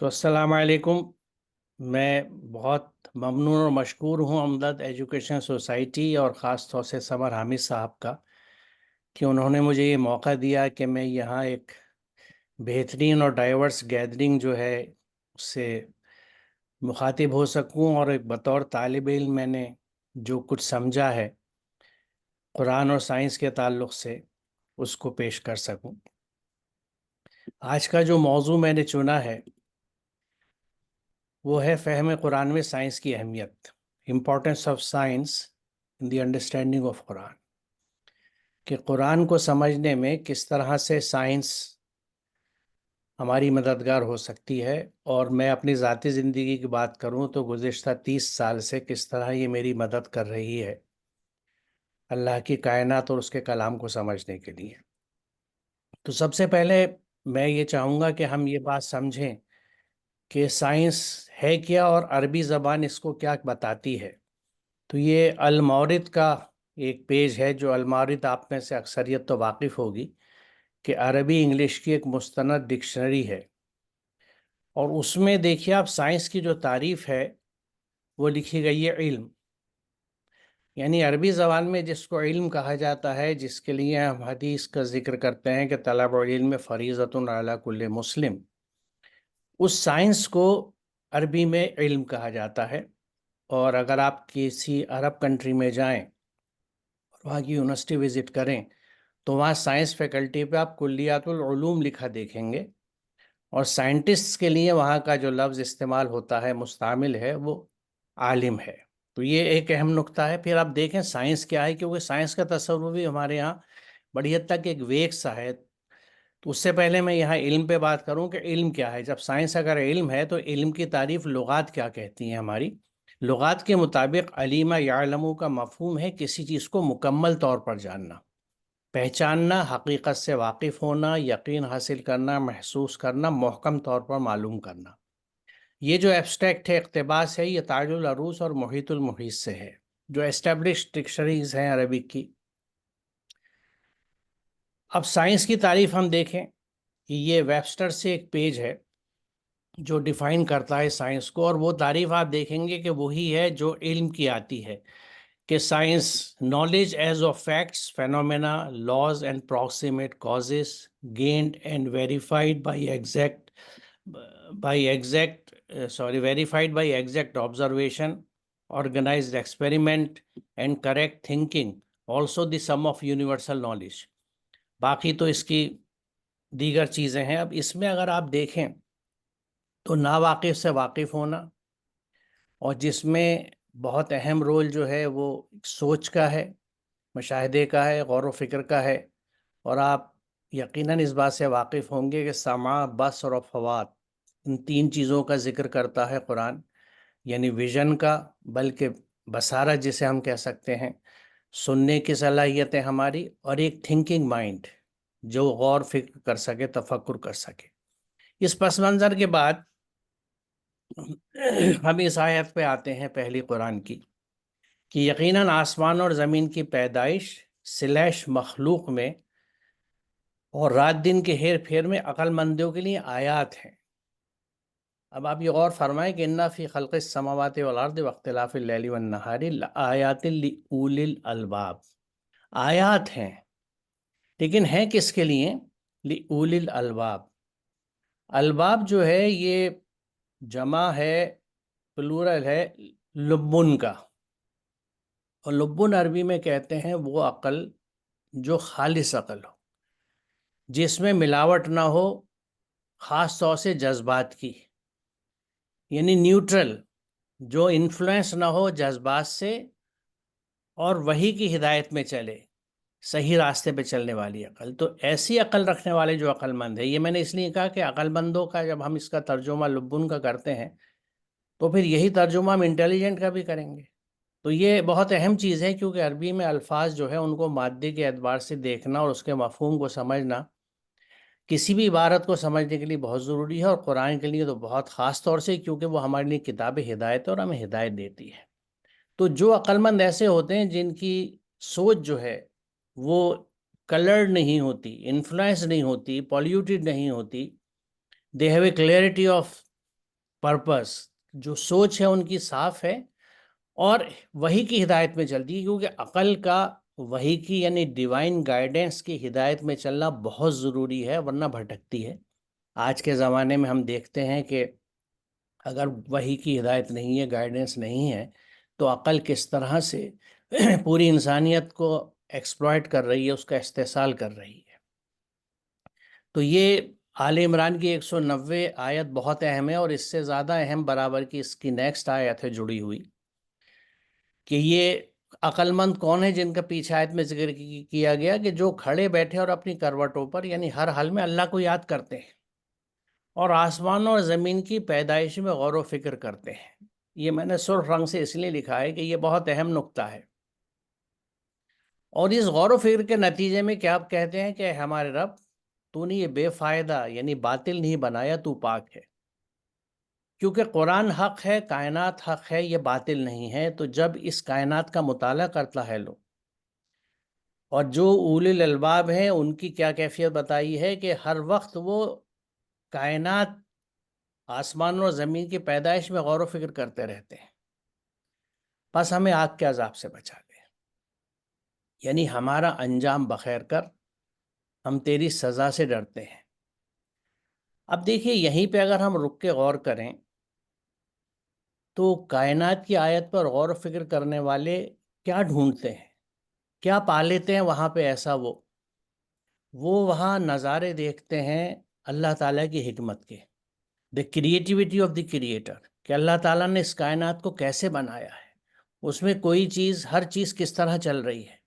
تو السلام علیکم۔ میں بہت ممنون اور مشکور ہوں امداد ایجوکیشن سوسائٹی اور خاص طور سے سمر حامد صاحب کا کہ انہوں نے مجھے یہ موقع دیا کہ میں یہاں ایک بہترین اور ڈائیورس گیدرنگ جو ہے اس سے مخاطب ہو سکوں، اور ایک بطور طالب علم میں نے جو کچھ سمجھا ہے قرآن اور سائنس کے تعلق سے اس کو پیش کر سکوں۔ آج کا جو موضوع میں نے چنا ہے وہ ہے فہم قرآن میں سائنس کی اہمیت، importance of science in the understanding of قرآن، کہ قرآن کو سمجھنے میں کس طرح سے سائنس ہماری مددگار ہو سکتی ہے۔ اور میں اپنی ذاتی زندگی کی بات کروں تو گزشتہ 30 سال سے کس طرح یہ میری مدد کر رہی ہے اللہ کی کائنات اور اس کے کلام کو سمجھنے کے لیے۔ تو سب سے پہلے میں یہ چاہوں گا کہ ہم یہ بات سمجھیں کہ سائنس ہے کیا اور عربی زبان اس کو کیا بتاتی ہے۔ تو یہ المورد کا ایک پیج ہے، جو المورد آپ میں سے اکثریت تو واقف ہوگی کہ عربی انگلش کی ایک مستند ڈکشنری ہے، اور اس میں دیکھیے آپ سائنس کی جو تعریف ہے وہ لکھی گئی ہے علم، یعنی عربی زبان میں جس کو علم کہا جاتا ہے، جس کے لیے ہم حدیث کا ذکر کرتے ہیں کہ طلب علم فریضۃ علی کل مسلم، اس سائنس کو عربی میں علم کہا جاتا ہے۔ اور اگر آپ کسی عرب کنٹری میں جائیں اور وہاں کی یونیورسٹی وزٹ کریں تو وہاں سائنس فیکلٹی پہ آپ کلیات العلوم لکھا دیکھیں گے، اور سائنٹسٹ کے لیے وہاں کا جو لفظ استعمال ہوتا ہے، مستعمل ہے، وہ عالم ہے۔ تو یہ ایک اہم نقطہ ہے۔ پھر آپ دیکھیں سائنس کیا ہے، کیونکہ سائنس کا تصور بھی ہمارے یہاں بڑی حد تک ایک ویگ سا ہے۔ تو اس سے پہلے میں یہاں علم پہ بات کروں کہ علم کیا ہے۔ جب سائنس اگر علم ہے تو علم کی تعریف لغات کیا کہتی ہیں ہماری؟ لغات کے مطابق علیم یعلم کا مفہوم ہے کسی چیز کو مکمل طور پر جاننا، پہچاننا، حقیقت سے واقف ہونا، یقین حاصل کرنا، محسوس کرنا، محکم طور پر معلوم کرنا۔ یہ جو ایبسٹریکٹ ہے، اقتباس ہے، یہ تاج العروض اور محیط المحیط سے ہے، جو اسٹیبلشڈ ڈکشنریز ہیں عربک کی۔ اب سائنس کی تعریف ہم دیکھیں کہ یہ ویبسٹر سے ایک پیج ہے جو ڈیفائن کرتا ہے سائنس کو، اور وہ تعریف آپ دیکھیں گے کہ وہی ہے جو علم کی آتی ہے، کہ science knowledge as of facts, phenomena, laws and proximate causes gained and verified by exact observation, organized experiment and correct thinking, also the sum of universal knowledge۔ باقی تو اس کی دیگر چیزیں ہیں۔ اب اس میں اگر آپ دیکھیں تو ناواقف سے واقف ہونا، اور جس میں بہت اہم رول جو ہے وہ سوچ کا ہے، مشاہدے کا ہے، غور و فکر کا ہے۔ اور آپ یقیناً اس بات سے واقف ہوں گے کہ سمع، بصر اور فواد، ان 3 چیزوں کا ذکر کرتا ہے قرآن، یعنی ویژن کا، بلکہ بصارت جسے ہم کہہ سکتے ہیں، سننے کی صلاحیتیں ہماری، اور ایک تھنکنگ مائنڈ جو غور فکر کر سکے، تفکر کر سکے۔ اس پس منظر کے بعد ہم اس آیت پہ آتے ہیں پہلی قرآن کی، کہ یقیناً آسمان اور زمین کی پیدائش / مخلوق میں اور رات دن کے ہیر پھیر میں عقل مندوں کے لیے آیات ہیں۔ اب آپ یہ غور فرمائیں کہ اِنَّ فِي خَلْقِ السَّمَاوَاتِ وَالْأَرْضِ وَاخْتِلَافِ اللَّيْلِ وَالنَّهَارِ لَآيَاتٍ لِأُولِي الْأَلْبَابِ، آیات ہیں، لیکن ہیں کس کے لیے؟ لِأُولِي الْأَلْبَابِ۔ الباب جو ہے یہ جمع ہے، پلورل ہے لبن کا، اور لبن عربی میں کہتے ہیں وہ عقل جو خالص عقل ہو، جس میں ملاوٹ نہ ہو، خاص طور سے جذبات کی، یعنی نیوٹرل، جو انفلوئنس نہ ہو جذبات سے، اور وحی کی ہدایت میں چلے، صحیح راستے پہ چلنے والی عقل۔ تو ایسی عقل رکھنے والے جو عقل مند ہے، یہ میں نے اس لیے کہا کہ عقل مندوں کا جب ہم اس کا ترجمہ لبن کا کرتے ہیں تو پھر یہی ترجمہ ہم انٹیلیجنٹ کا بھی کریں گے۔ تو یہ بہت اہم چیز ہے، کیونکہ عربی میں الفاظ جو ہے ان کو مادے کے اعتبار سے دیکھنا اور اس کے مفہوم کو سمجھنا کسی بھی عبارت کو سمجھنے کے لیے بہت ضروری ہے، اور قرآن کے لیے تو بہت خاص طور سے، کیونکہ وہ ہمارے لیے کتاب ہدایت ہے اور ہمیں ہدایت دیتی ہے۔ تو جو عقل مند ایسے ہوتے ہیں جن کی سوچ جو ہے وہ کلرڈ نہیں ہوتی، انفلوئنس نہیں ہوتی، پولیوٹیڈ نہیں ہوتی، they have a clarity of purpose, جو سوچ ہے ان کی صاف ہے اور وحی کی ہدایت میں چلتی ہے، کیونکہ عقل کا وحی کی یعنی ڈیوائن گائیڈنس کی ہدایت میں چلنا بہت ضروری ہے، ورنہ بھٹکتی ہے۔ آج کے زمانے میں ہم دیکھتے ہیں کہ اگر وحی کی ہدایت نہیں ہے، گائیڈنس نہیں ہے، تو عقل کس طرح سے پوری انسانیت کو ایکسپلائٹ کر رہی ہے، اس کا استحصال کر رہی ہے۔ تو یہ آل عمران کی 190 آیت بہت اہم ہے، اور اس سے زیادہ اہم برابر کی اس کی نیکسٹ آیت ہے جڑی ہوئی، کہ یہ عقل مند کون ہے جن کا پیچھے آیت میں ذکر کیا گیا کہ جو کھڑے بیٹھے اور اپنی کروٹوں پر یعنی ہر حال میں اللہ کو یاد کرتے ہیں اور آسمانوں اور زمین کی پیدائش میں غور و فکر کرتے ہیں۔ یہ میں نے سرخ رنگ سے اس لیے لکھا ہے کہ یہ بہت اہم نقطہ ہے، اور اس غور و فکر کے نتیجے میں کیا آپ کہتے ہیں کہ ہمارے رب تو نے یہ بے فائدہ یعنی باطل نہیں بنایا، تو پاک ہے، کیونکہ قرآن حق ہے، کائنات حق ہے، یہ باطل نہیں ہے۔ تو جب اس کائنات کا مطالعہ کرتا ہے لوگ، اور جو اولی الالباب ہیں ان کی کیا کیفیت بتائی ہے کہ ہر وقت وہ کائنات، آسمان اور زمین کی پیدائش میں غور و فکر کرتے رہتے ہیں، بس ہمیں آگ کے عذاب سے بچا لے، یعنی ہمارا انجام بخیر کر، ہم تیری سزا سے ڈرتے ہیں۔ اب دیکھیے یہیں پہ اگر ہم رک کے غور کریں تو کائنات کی آیت پر غور و فکر کرنے والے کیا ڈھونڈتے ہیں، کیا پا لیتے ہیں وہاں پہ ایسا؟ وہ وہاں نظارے دیکھتے ہیں اللہ تعالیٰ کی حکمت کے، دی کریٹیوٹی آف دی کریٹر، کہ اللہ تعالیٰ نے اس کائنات کو کیسے بنایا ہے، اس میں کوئی چیز، ہر چیز کس طرح چل رہی ہے۔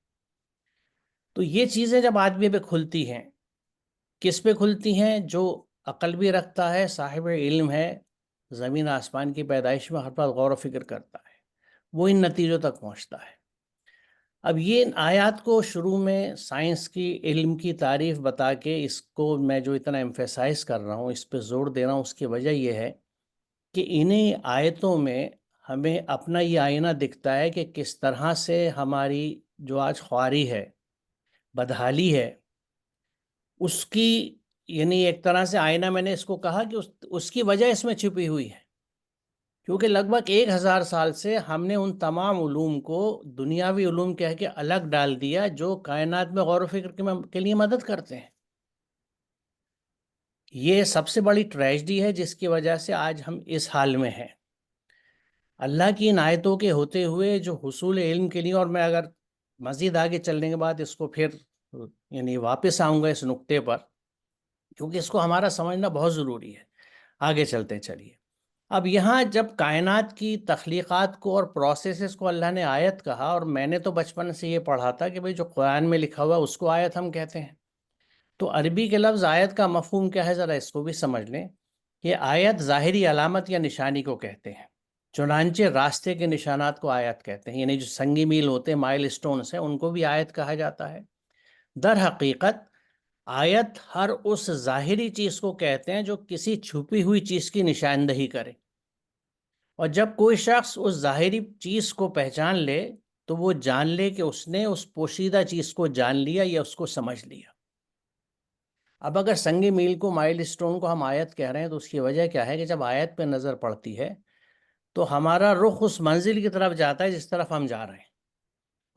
تو یہ چیزیں جب آدمی پہ کھلتی ہیں، کس پہ کھلتی ہیں؟ جو عقل بھی رکھتا ہے، صاحب علم ہے، زمین آسمان کی پیدائش میں ہر وقت غور و فکر کرتا ہے، وہ ان نتیجوں تک پہنچتا ہے۔ اب یہ آیات کو شروع میں سائنس کی، علم کی تعریف بتا کے اس کو میں جو اتنا ایمفیسائز کر رہا ہوں، اس پہ زور دے رہا ہوں، اس کی وجہ یہ ہے کہ انہیں آیتوں میں ہمیں اپنا یہ آئینہ دکھتا ہے کہ کس طرح سے ہماری جو آج خواری ہے، بدحالی ہے، اس کی یعنی ایک طرح سے آئینہ میں نے اس کو کہا کہ اس کی وجہ اس میں چھپی ہوئی ہے، کیونکہ لگ بھگ 1000 سال سے ہم نے ان تمام علوم کو دنیاوی علوم کہہ کے الگ ڈال دیا جو کائنات میں غور و فکر کے لیے مدد کرتے ہیں۔ یہ سب سے بڑی ٹریجڈی ہے جس کی وجہ سے آج ہم اس حال میں ہیں۔ اللہ کی ان آیتوں کے ہوتے ہوئے جو حصول علم کے لیے، اور میں اگر مزید آگے چلنے کے بعد اس کو پھر یعنی واپس آؤں گا اس نقطے پر، کیونکہ اس کو ہمارا سمجھنا بہت ضروری ہے۔ آگے چلتے چلیے۔ اب یہاں جب کائنات کی تخلیقات کو اور پروسیسز کو اللہ نے آیت کہا، اور میں نے تو بچپن سے یہ پڑھا تھا کہ بھئی جو قرآن میں لکھا ہوا اس کو آیت ہم کہتے ہیں، تو عربی کے لفظ آیت کا مفہوم کیا ہے، ذرا اس کو بھی سمجھ لیں۔ یہ آیت ظاہری علامت یا نشانی کو کہتے ہیں، چنانچہ راستے کے نشانات کو آیت کہتے ہیں، یعنی جو سنگی میل ہوتے ہیں، مائل سٹونز ہیں، ان کو بھی آیت کہا جاتا ہے۔ در حقیقت آیت ہر اس ظاہری چیز کو کہتے ہیں جو کسی چھپی ہوئی چیز کی نشاندہی کرے، اور جب کوئی شخص اس ظاہری چیز کو پہچان لے تو وہ جان لے کہ اس نے اس پوشیدہ چیز کو جان لیا یا اس کو سمجھ لیا۔ اب اگر سنگ میل کو، مائل سٹون کو ہم آیت کہہ رہے ہیں تو اس کی وجہ کیا ہے کہ جب آیت پہ نظر پڑتی ہے تو ہمارا رخ اس منزل کی طرف جاتا ہے جس طرف ہم جا رہے ہیں،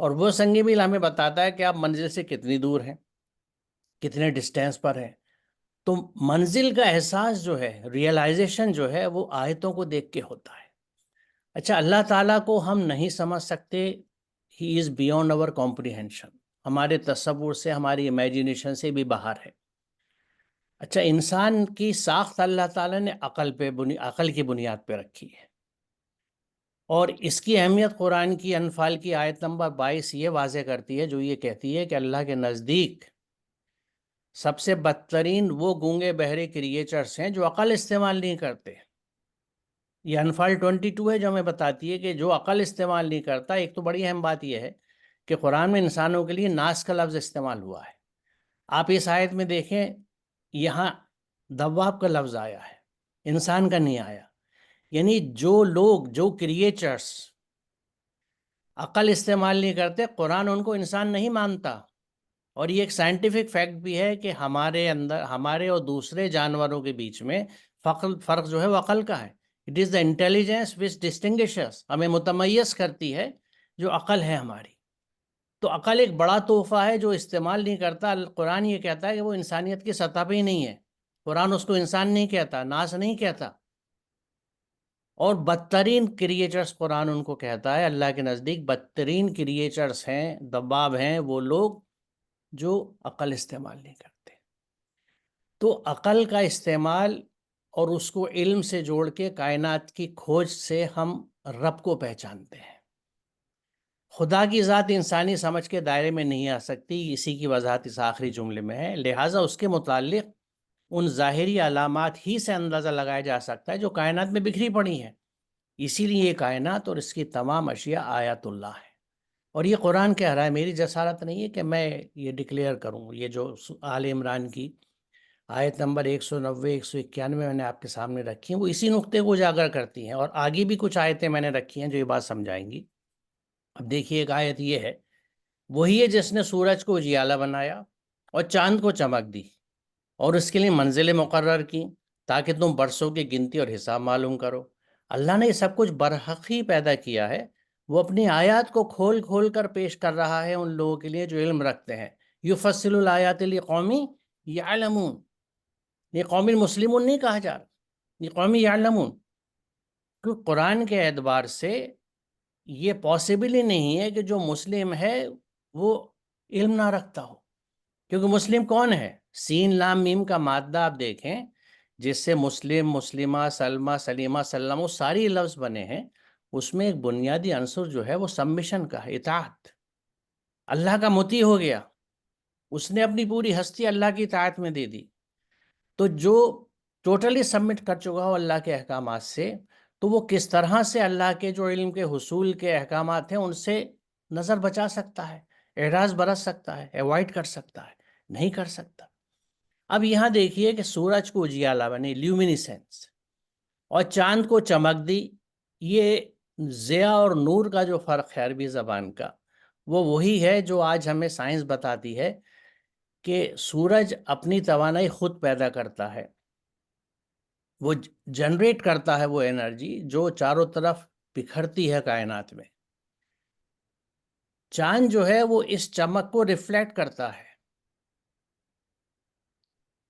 اور وہ سنگ میل ہمیں بتاتا ہے کہ آپ منزل سے کتنی دور ہیں، کتنے ڈسٹینس پر ہیں۔ تو منزل کا احساس جو ہے، ریئلائزیشن جو ہے، وہ آیتوں کو دیکھ کے ہوتا ہے۔ اچھا، اللہ تعالیٰ کو ہم نہیں سمجھ سکتے، ہی از بیونڈ اور کمپریہنشن، ہمارے تصور سے، ہماری امیجنیشن سے بھی باہر ہے۔ اچھا، انسان کی ساخت اللہ تعالیٰ نے عقل کی بنیاد پہ رکھی ہے، اور اس کی اہمیت قرآن کی انفال کی آیت نمبر 22 یہ واضح کرتی ہے، جو یہ کہتی ہے کہ اللہ کے نزدیک سب سے بدترین وہ گونگے بہرے کریچرز ہیں جو عقل استعمال نہیں کرتے۔ یہ انفال 22 ہے جو ہمیں بتاتی ہے کہ جو عقل استعمال نہیں کرتا۔ ایک تو بڑی اہم بات یہ ہے کہ قرآن میں انسانوں کے لیے ناس کا لفظ استعمال ہوا ہے۔ آپ اس آیت میں دیکھیں، یہاں دواب کا لفظ آیا ہے، انسان کا نہیں آیا۔ یعنی جو لوگ، جو کریچرز عقل استعمال نہیں کرتے، قرآن ان کو انسان نہیں مانتا۔ اور یہ ایک سائنٹیفک فیکٹ بھی ہے کہ ہمارے اندر، ہمارے اور دوسرے جانوروں کے بیچ میں فرق جو ہے وہ عقل کا ہے۔ It is the intelligence which ڈسٹنگشز، ہمیں متمیز کرتی ہے، جو عقل ہے ہماری. تو عقل ایک بڑا تحفہ ہے جو استعمال نہیں کرتا. قرآن یہ کہتا ہے کہ وہ انسانیت کی سطح پہ ہی نہیں ہے. قرآن اس کو انسان نہیں کہتا، ناس نہیں کہتا. اور بدترین کریچرز قرآن ان کو کہتا ہے. اللہ کے نزدیک بدترین کریچرز ہیں، دباب ہیں وہ لوگ جو عقل استعمال نہیں کرتے. تو عقل کا استعمال اور اس کو علم سے جوڑ کے کائنات کی کھوج سے ہم رب کو پہچانتے ہیں. خدا کی ذات انسانی سمجھ کے دائرے میں نہیں آ سکتی، اسی کی وضاحت اس آخری جملے میں ہے. لہٰذا اس کے متعلق ان ظاہری علامات ہی سے اندازہ لگایا جا سکتا ہے جو کائنات میں بکھری پڑی ہیں. اسی لیے یہ کائنات اور اس کی تمام اشیاء آیات اللہ ہے. اور یہ قرآن کہہ رہا ہے، میری جسارت نہیں ہے کہ میں یہ ڈکلیئر کروں. یہ جو آل عمران کی آیت نمبر 190 191 میں نے آپ کے سامنے رکھی ہیں، وہ اسی نقطے کو اجاگر کرتی ہیں. اور آگے بھی کچھ آیتیں میں نے رکھی ہیں جو یہ بات سمجھائیں گی. اب دیکھیے ایک آیت یہ ہے، وہی ہے جس نے سورج کو اجیالہ بنایا اور چاند کو چمک دی اور اس کے لیے منزلیں مقرر کی تاکہ تم برسوں کی گنتی اور حساب معلوم کرو. اللہ نے یہ سب کچھ برحق ہی پیدا کیا ہے. وہ اپنی آیات کو کھول کھول کر پیش کر رہا ہے ان لوگوں کے لیے جو علم رکھتے ہیں. یفصل الآیات لقوم یعلمون. یہ قومی مسلمون نہیں کہا جا رہا، یہ قومی یعلمون. کیونکہ قرآن کے اعتبار سے یہ پاسبل ہی نہیں ہے کہ جو مسلم ہے وہ علم نہ رکھتا ہو. کیونکہ مسلم کون ہے؟ سین لام میم کا مادہ آپ دیکھیں جس سے مسلم، مسلمہ، سلمہ، سلیمہ، سلم وہ ساری لفظ بنے ہیں، اس میں ایک بنیادی عنصر جو ہے وہ سبمیشن کا ہے، اطاعت. اللہ کا مطیع ہو گیا، اس نے اپنی پوری ہستی اللہ کی اطاعت میں دے دی. تو جو ٹوٹلی سبمٹ کر چکا ہو اللہ کے احکامات سے، تو وہ کس طرح سے اللہ کے جو علم کے حصول کے احکامات ہیں ان سے نظر بچا سکتا ہے، اعراض برت سکتا ہے، ایوائڈ کر سکتا ہے؟ نہیں کر سکتا. اب یہاں دیکھیے کہ سورج کو اجیالہ بنی، لیومینیسنس، اور چاند کو چمک دی. یہ ضیاء اور نور کا جو فرق ہے عربی زبان کا، وہ وہی ہے جو آج ہمیں سائنس بتاتی ہے کہ سورج اپنی توانائی خود پیدا کرتا ہے، وہ جنریٹ کرتا ہے وہ انرجی جو چاروں طرف بکھرتی ہے کائنات میں. چاند جو ہے وہ اس چمک کو ریفلیکٹ کرتا ہے.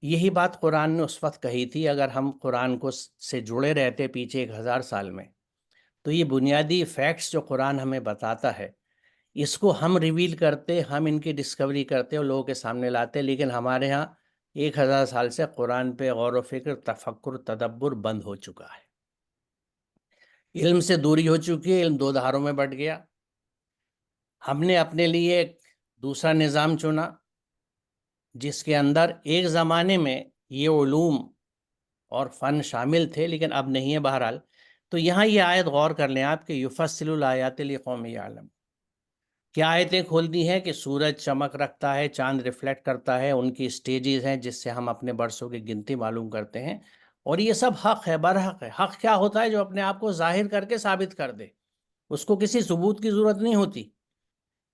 یہی بات قرآن نے اس وقت کہی تھی. اگر ہم قرآن کو سے جڑے رہتے پیچھے 1000 سال میں، تو یہ بنیادی فیکٹس جو قرآن ہمیں بتاتا ہے اس کو ہم ریویل کرتے، ہم ان کی ڈسکوری کرتے اور لوگوں کے سامنے لاتے. لیکن ہمارے ہاں 1000 سال سے قرآن پہ غور و فکر، تفکر، تدبر بند ہو چکا ہے. علم سے دوری ہو چکی ہے، علم دو دھاروں میں بٹ گیا. ہم نے اپنے لیے ایک دوسرا نظام چنا جس کے اندر ایک زمانے میں یہ علوم اور فن شامل تھے لیکن اب نہیں ہے. بہرحال تو یہاں یہ آیت غور کر لیں آپ کہ یفصل الآیات لقوم یعلمون. کیا آیتیں کھول دی ہیں کہ سورج چمک رکھتا ہے، چاند ریفلیکٹ کرتا ہے، ان کی سٹیجز ہیں جس سے ہم اپنے برسوں کی گنتی معلوم کرتے ہیں. اور یہ سب حق ہے، برحق ہے. حق کیا ہوتا ہے؟ جو اپنے آپ کو ظاہر کر کے ثابت کر دے، اس کو کسی ثبوت کی ضرورت نہیں ہوتی.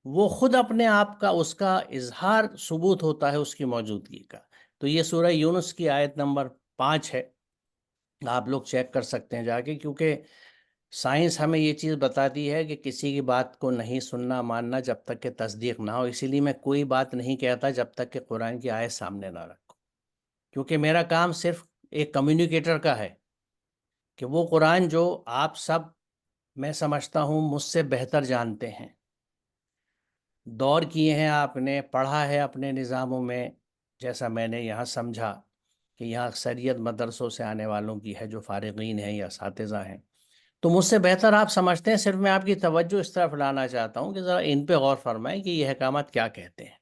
وہ خود اپنے آپ کا، اس کا اظہار ثبوت ہوتا ہے اس کی موجودگی کا. تو یہ سورہ یونس کی آیت نمبر 5 ہے، آپ لوگ چیک کر سکتے ہیں جا کے. کیونکہ سائنس ہمیں یہ چیز بتاتی ہے کہ کسی کی بات کو نہیں سننا ماننا جب تک کہ تصدیق نہ ہو. اسی لیے میں کوئی بات نہیں کہتا جب تک کہ قرآن کی آیت سامنے نہ رکھو. کیونکہ میرا کام صرف ایک کمیونیکیٹر کا ہے کہ وہ قرآن جو آپ سب، میں سمجھتا ہوں، مجھ سے بہتر جانتے ہیں، دور کیے ہیں، آپ نے پڑھا ہے اپنے نظاموں میں، جیسا میں نے یہاں سمجھا کہ یہاں اکثریت مدرسوں سے آنے والوں کی ہے جو فارغین ہیں یا اساتذہ ہیں. تو مجھ سے بہتر آپ سمجھتے ہیں. صرف میں آپ کی توجہ اس طرف لانا چاہتا ہوں کہ ذرا ان پہ غور فرمائیں کہ یہ احکامات کیا کہتے ہیں.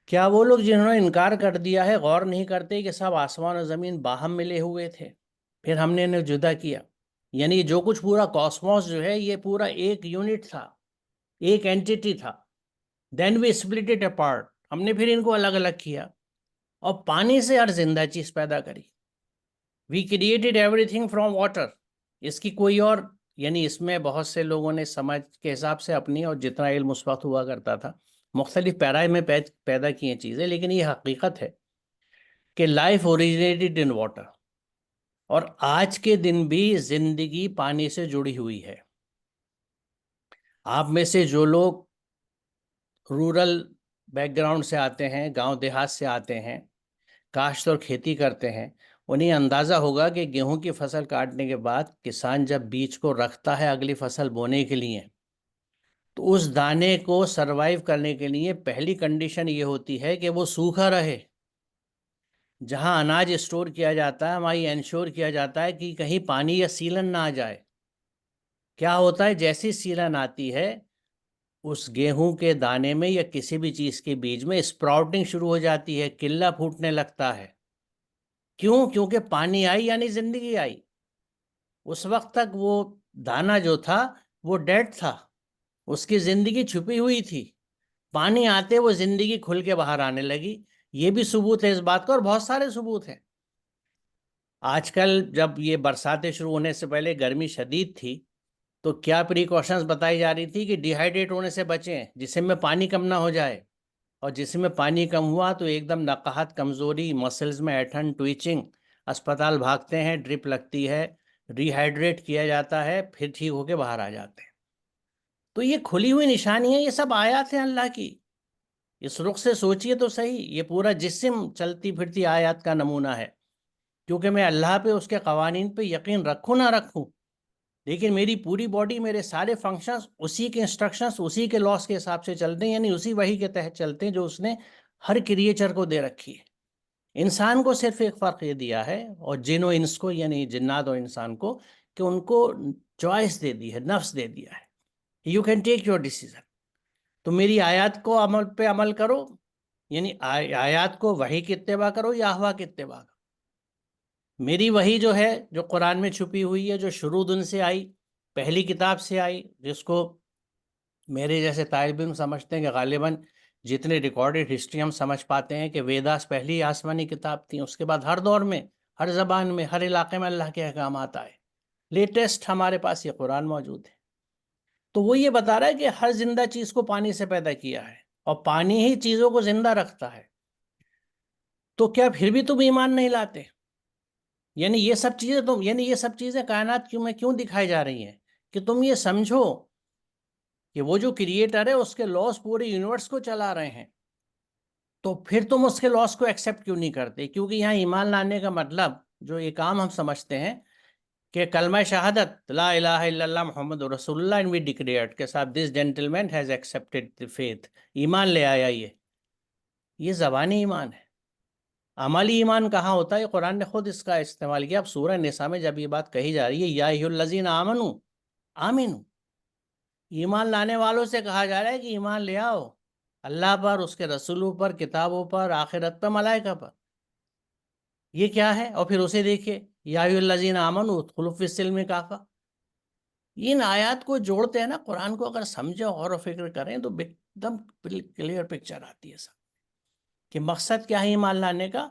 کیا وہ لوگ جنہوں نے انکار کر دیا ہے غور نہیں کرتے کہ سب آسمان و زمین باہم ملے ہوئے تھے، پھر ہم نے انہیں جدا کیا؟ یعنی جو کچھ پورا کاسموس جو ہے یہ پورا ایک یونٹ تھا، ایک اینٹیٹی تھا. دین وی اسپلٹ اٹ اپارٹ. ہم نے پھر ان کو الگ الگ کیا اور پانی سے ہر زندہ چیز پیدا کری. We created everything from water. اس کی کوئی اور، یعنی اس میں بہت سے لوگوں نے سمجھ کے حساب سے اپنی، اور جتنا علم اس وقت ہوا کرتا تھا، مختلف پیرائے میں پیدا کی ہیں چیزیں. لیکن یہ حقیقت ہے کہ لائف اوریجنیٹڈ ان واٹر. اور آج کے دن بھی زندگی پانی سے جڑی ہوئی ہے. آپ میں سے جو لوگ رورل بیک گراؤنڈ سے آتے ہیں، گاؤں دیہات سے آتے ہیں، کاشت اور کھیتی کرتے ہیں، انہیں اندازہ ہوگا کہ گیہوں کی فصل کاٹنے کے بعد کسان جب بیج کو رکھتا ہے اگلی فصل بونے کے لیے، تو اس دانے کو سروائیو کرنے کے لیے پہلی کنڈیشن یہ ہوتی ہے کہ وہ سوکھا رہے. جہاں اناج اسٹور کیا جاتا ہے وہاں یہ انشور کیا جاتا ہے کہ کہیں پانی یا سیلن نہ آ جائے. کیا ہوتا ہے، جیسی سیلن آتی ہے اس گیہوں کے دانے میں یا کسی بھی چیز کے بیج میں اسپراؤٹنگ شروع ہو جاتی ہے، کلا پھوٹنے لگتا ہے. کیوں؟ کیونکہ پانی آئی یعنی زندگی آئی. اس وقت تک وہ دانا جو تھا وہ ڈیڈ تھا، اس کی زندگی چھپی ہوئی تھی. پانی آتے وہ زندگی کھل کے باہر آنے لگی. یہ بھی ثبوت ہے اس بات کا، اور بہت سارے ثبوت ہیں. آج کل جب یہ برساتیں شروع ہونے سے پہلے گرمی شدید تھی تو کیا پریکاشنز بتائی جا رہی تھی کہ ڈی ہائیڈریٹ ہونے سے بچیں، جسم میں پانی کم نہ ہو جائے. اور جسم میں پانی کم ہوا تو ایک دم نقاہت، کمزوری، مسلز میں ایٹھن، ٹویچنگ، اسپتال بھاگتے ہیں، ڈرپ لگتی ہے، ری ہائیڈریٹ کیا جاتا ہے، پھر ٹھیک ہو کے باہر آ جاتے ہیں. تو یہ کھلی ہوئی نشانی ہے، یہ سب آیات ہیں اللہ کی. اس رخ سے سوچئے تو صحیح، یہ پورا جسم چلتی پھرتی آیات کا نمونہ ہے. کیونکہ میں اللہ پہ، اس کے قوانین پہ یقین رکھوں نہ رکھوں، لیکن میری پوری باڈی، میرے سارے فنکشنز اسی کے انسٹرکشنز، اسی کے لاس کے حساب سے چلتے ہیں، یعنی اسی وحی کے تحت چلتے ہیں جو اس نے ہر کریچر کو دے رکھی ہے. انسان کو صرف ایک فرق یہ دیا ہے، اور جن و انس کو، یعنی جنات اور انسان کو، کہ ان کو چوائس دے دی ہے، نفس دے دیا ہے. You can take your decision. تو میری آیات کو پہ عمل کرو، یعنی آیات کو وحی کی اتباع کرو یا احوا کی اتباع کرو. میری وحی جو ہے، جو قرآن میں چھپی ہوئی ہے، جو شروع دن سے آئی، پہلی کتاب سے آئی، جس کو میرے جیسے طالب علم سمجھتے ہیں کہ غالباً جتنے ریکارڈڈ ہسٹری ہم سمجھ پاتے ہیں کہ ویداس پہلی آسمانی کتاب تھی. اس کے بعد ہر دور میں، ہر زبان میں، ہر علاقے میں اللہ کے احکامات آئے. لیٹسٹ ہمارے پاس یہ قرآن موجود ہے. تو وہ یہ بتا رہا ہے کہ ہر زندہ چیز کو پانی سے پیدا کیا ہے، اور پانی ہی چیزوں کو زندہ رکھتا ہے. تو کیا پھر بھی تم ایمان نہیں لاتے؟ یعنی یہ سب چیزیں کائنات میں کیوں دکھائی جا رہی ہیں؟ کہ تم یہ سمجھو کہ وہ جو کریٹر ہے اس کے لاس پورے یونیورس کو چلا رہے ہیں. تو پھر تم اس کے لاس کو ایکسیپٹ کیوں نہیں کرتے؟ کیونکہ یہاں ایمان لانے کا مطلب، جو ایک عام ہم سمجھتے ہیں کہ کلمہ شہادت لا الہ الا اللہ محمد رسول اللہ اینڈ وی ڈکلیئرڈ کے ساتھ this gentleman has accepted the faith, ایمان لے آیا. یہ زبانی ایمان ہے. عملی ایمان کہاں ہوتا ہے؟ قرآن نے خود اس کا استعمال کیا. اب سورہ نساء میں جب یہ بات کہی جا رہی ہے، یا ایھا الذین آمنوا آمنوا، ایمان لانے والوں سے کہا جا رہا ہے کہ ایمان لے آؤ اللہ پر، اس کے رسولوں پر، کتابوں پر، آخرت پر، ملائکہ پر. یہ کیا ہے؟ اور پھر اسے دیکھیے، یا ایھا الذین آمنوا ادخلوا فی السلم کافہ. ان آیات کو جوڑتے ہیں نا، قرآن کو اگر سمجھے، غور و فکر کریں تو ایک دم کلیئر پکچر آتی ہے سب کہ مقصد کیا ہے ایمان لانے کا.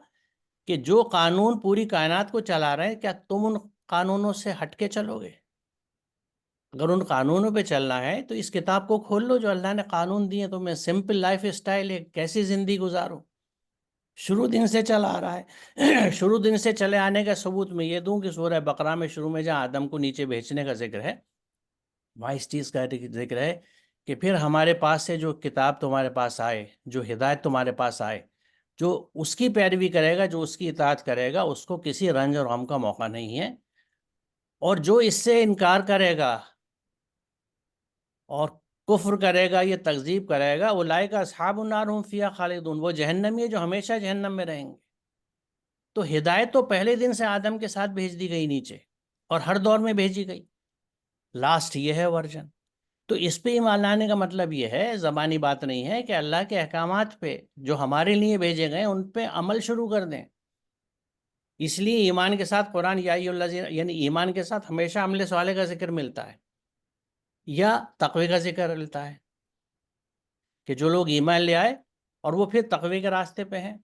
کہ جو قانون پوری کائنات کو چلا رہے ہیں، کیا تم ان قانونوں سے ہٹ کے چلو گے؟ اگر ان قانونوں پہ چلنا ہے تو اس کتاب کو کھول لو جو اللہ نے قانون دیے تمہیں. سمپل لائف اسٹائل ہے، کیسی زندگی گزارو. شروع دن سے چلا آ رہا ہے. شروع دن سے چلے آنے کا ثبوت میں یہ دوں کہ سورہ بقرہ میں شروع میں جہاں آدم کو نیچے بھیجنے کا ذکر ہے، وہاں اس چیز کا ذکر ہے کہ پھر ہمارے پاس سے جو کتاب تمہارے پاس آئے، جو ہدایت تمہارے پاس آئے، جو اس کی پیروی کرے گا، جو اس کی اطاعت کرے گا، اس کو کسی رنج اور غم کا موقع نہیں ہے. اور جو اس سے انکار کرے گا اور کفر کرے گا، یہ تکذیب کرے گا، اولئک اصحاب النار هم فیہا خالدون، وہ جہنمی ہے جو ہمیشہ جہنم میں رہیں گے. تو ہدایت تو پہلے دن سے آدم کے ساتھ بھیج دی گئی نیچے، اور ہر دور میں بھیجی گئی. لاسٹ یہ ہے ورژن. تو اس پہ ایمان لانے کا مطلب یہ ہے، زبانی بات نہیں ہے، کہ اللہ کے احکامات پہ جو ہمارے لیے بھیجے گئے ان پہ عمل شروع کر دیں. اس لیے ایمان کے ساتھ قرآن یا ایھا الذین، یعنی ایمان کے ساتھ ہمیشہ عمل صالح کا ذکر ملتا ہے یا تقوی کا ذکر ملتا ہے، کہ جو لوگ ایمان لے آئے اور وہ پھر تقوی کے راستے پہ ہیں.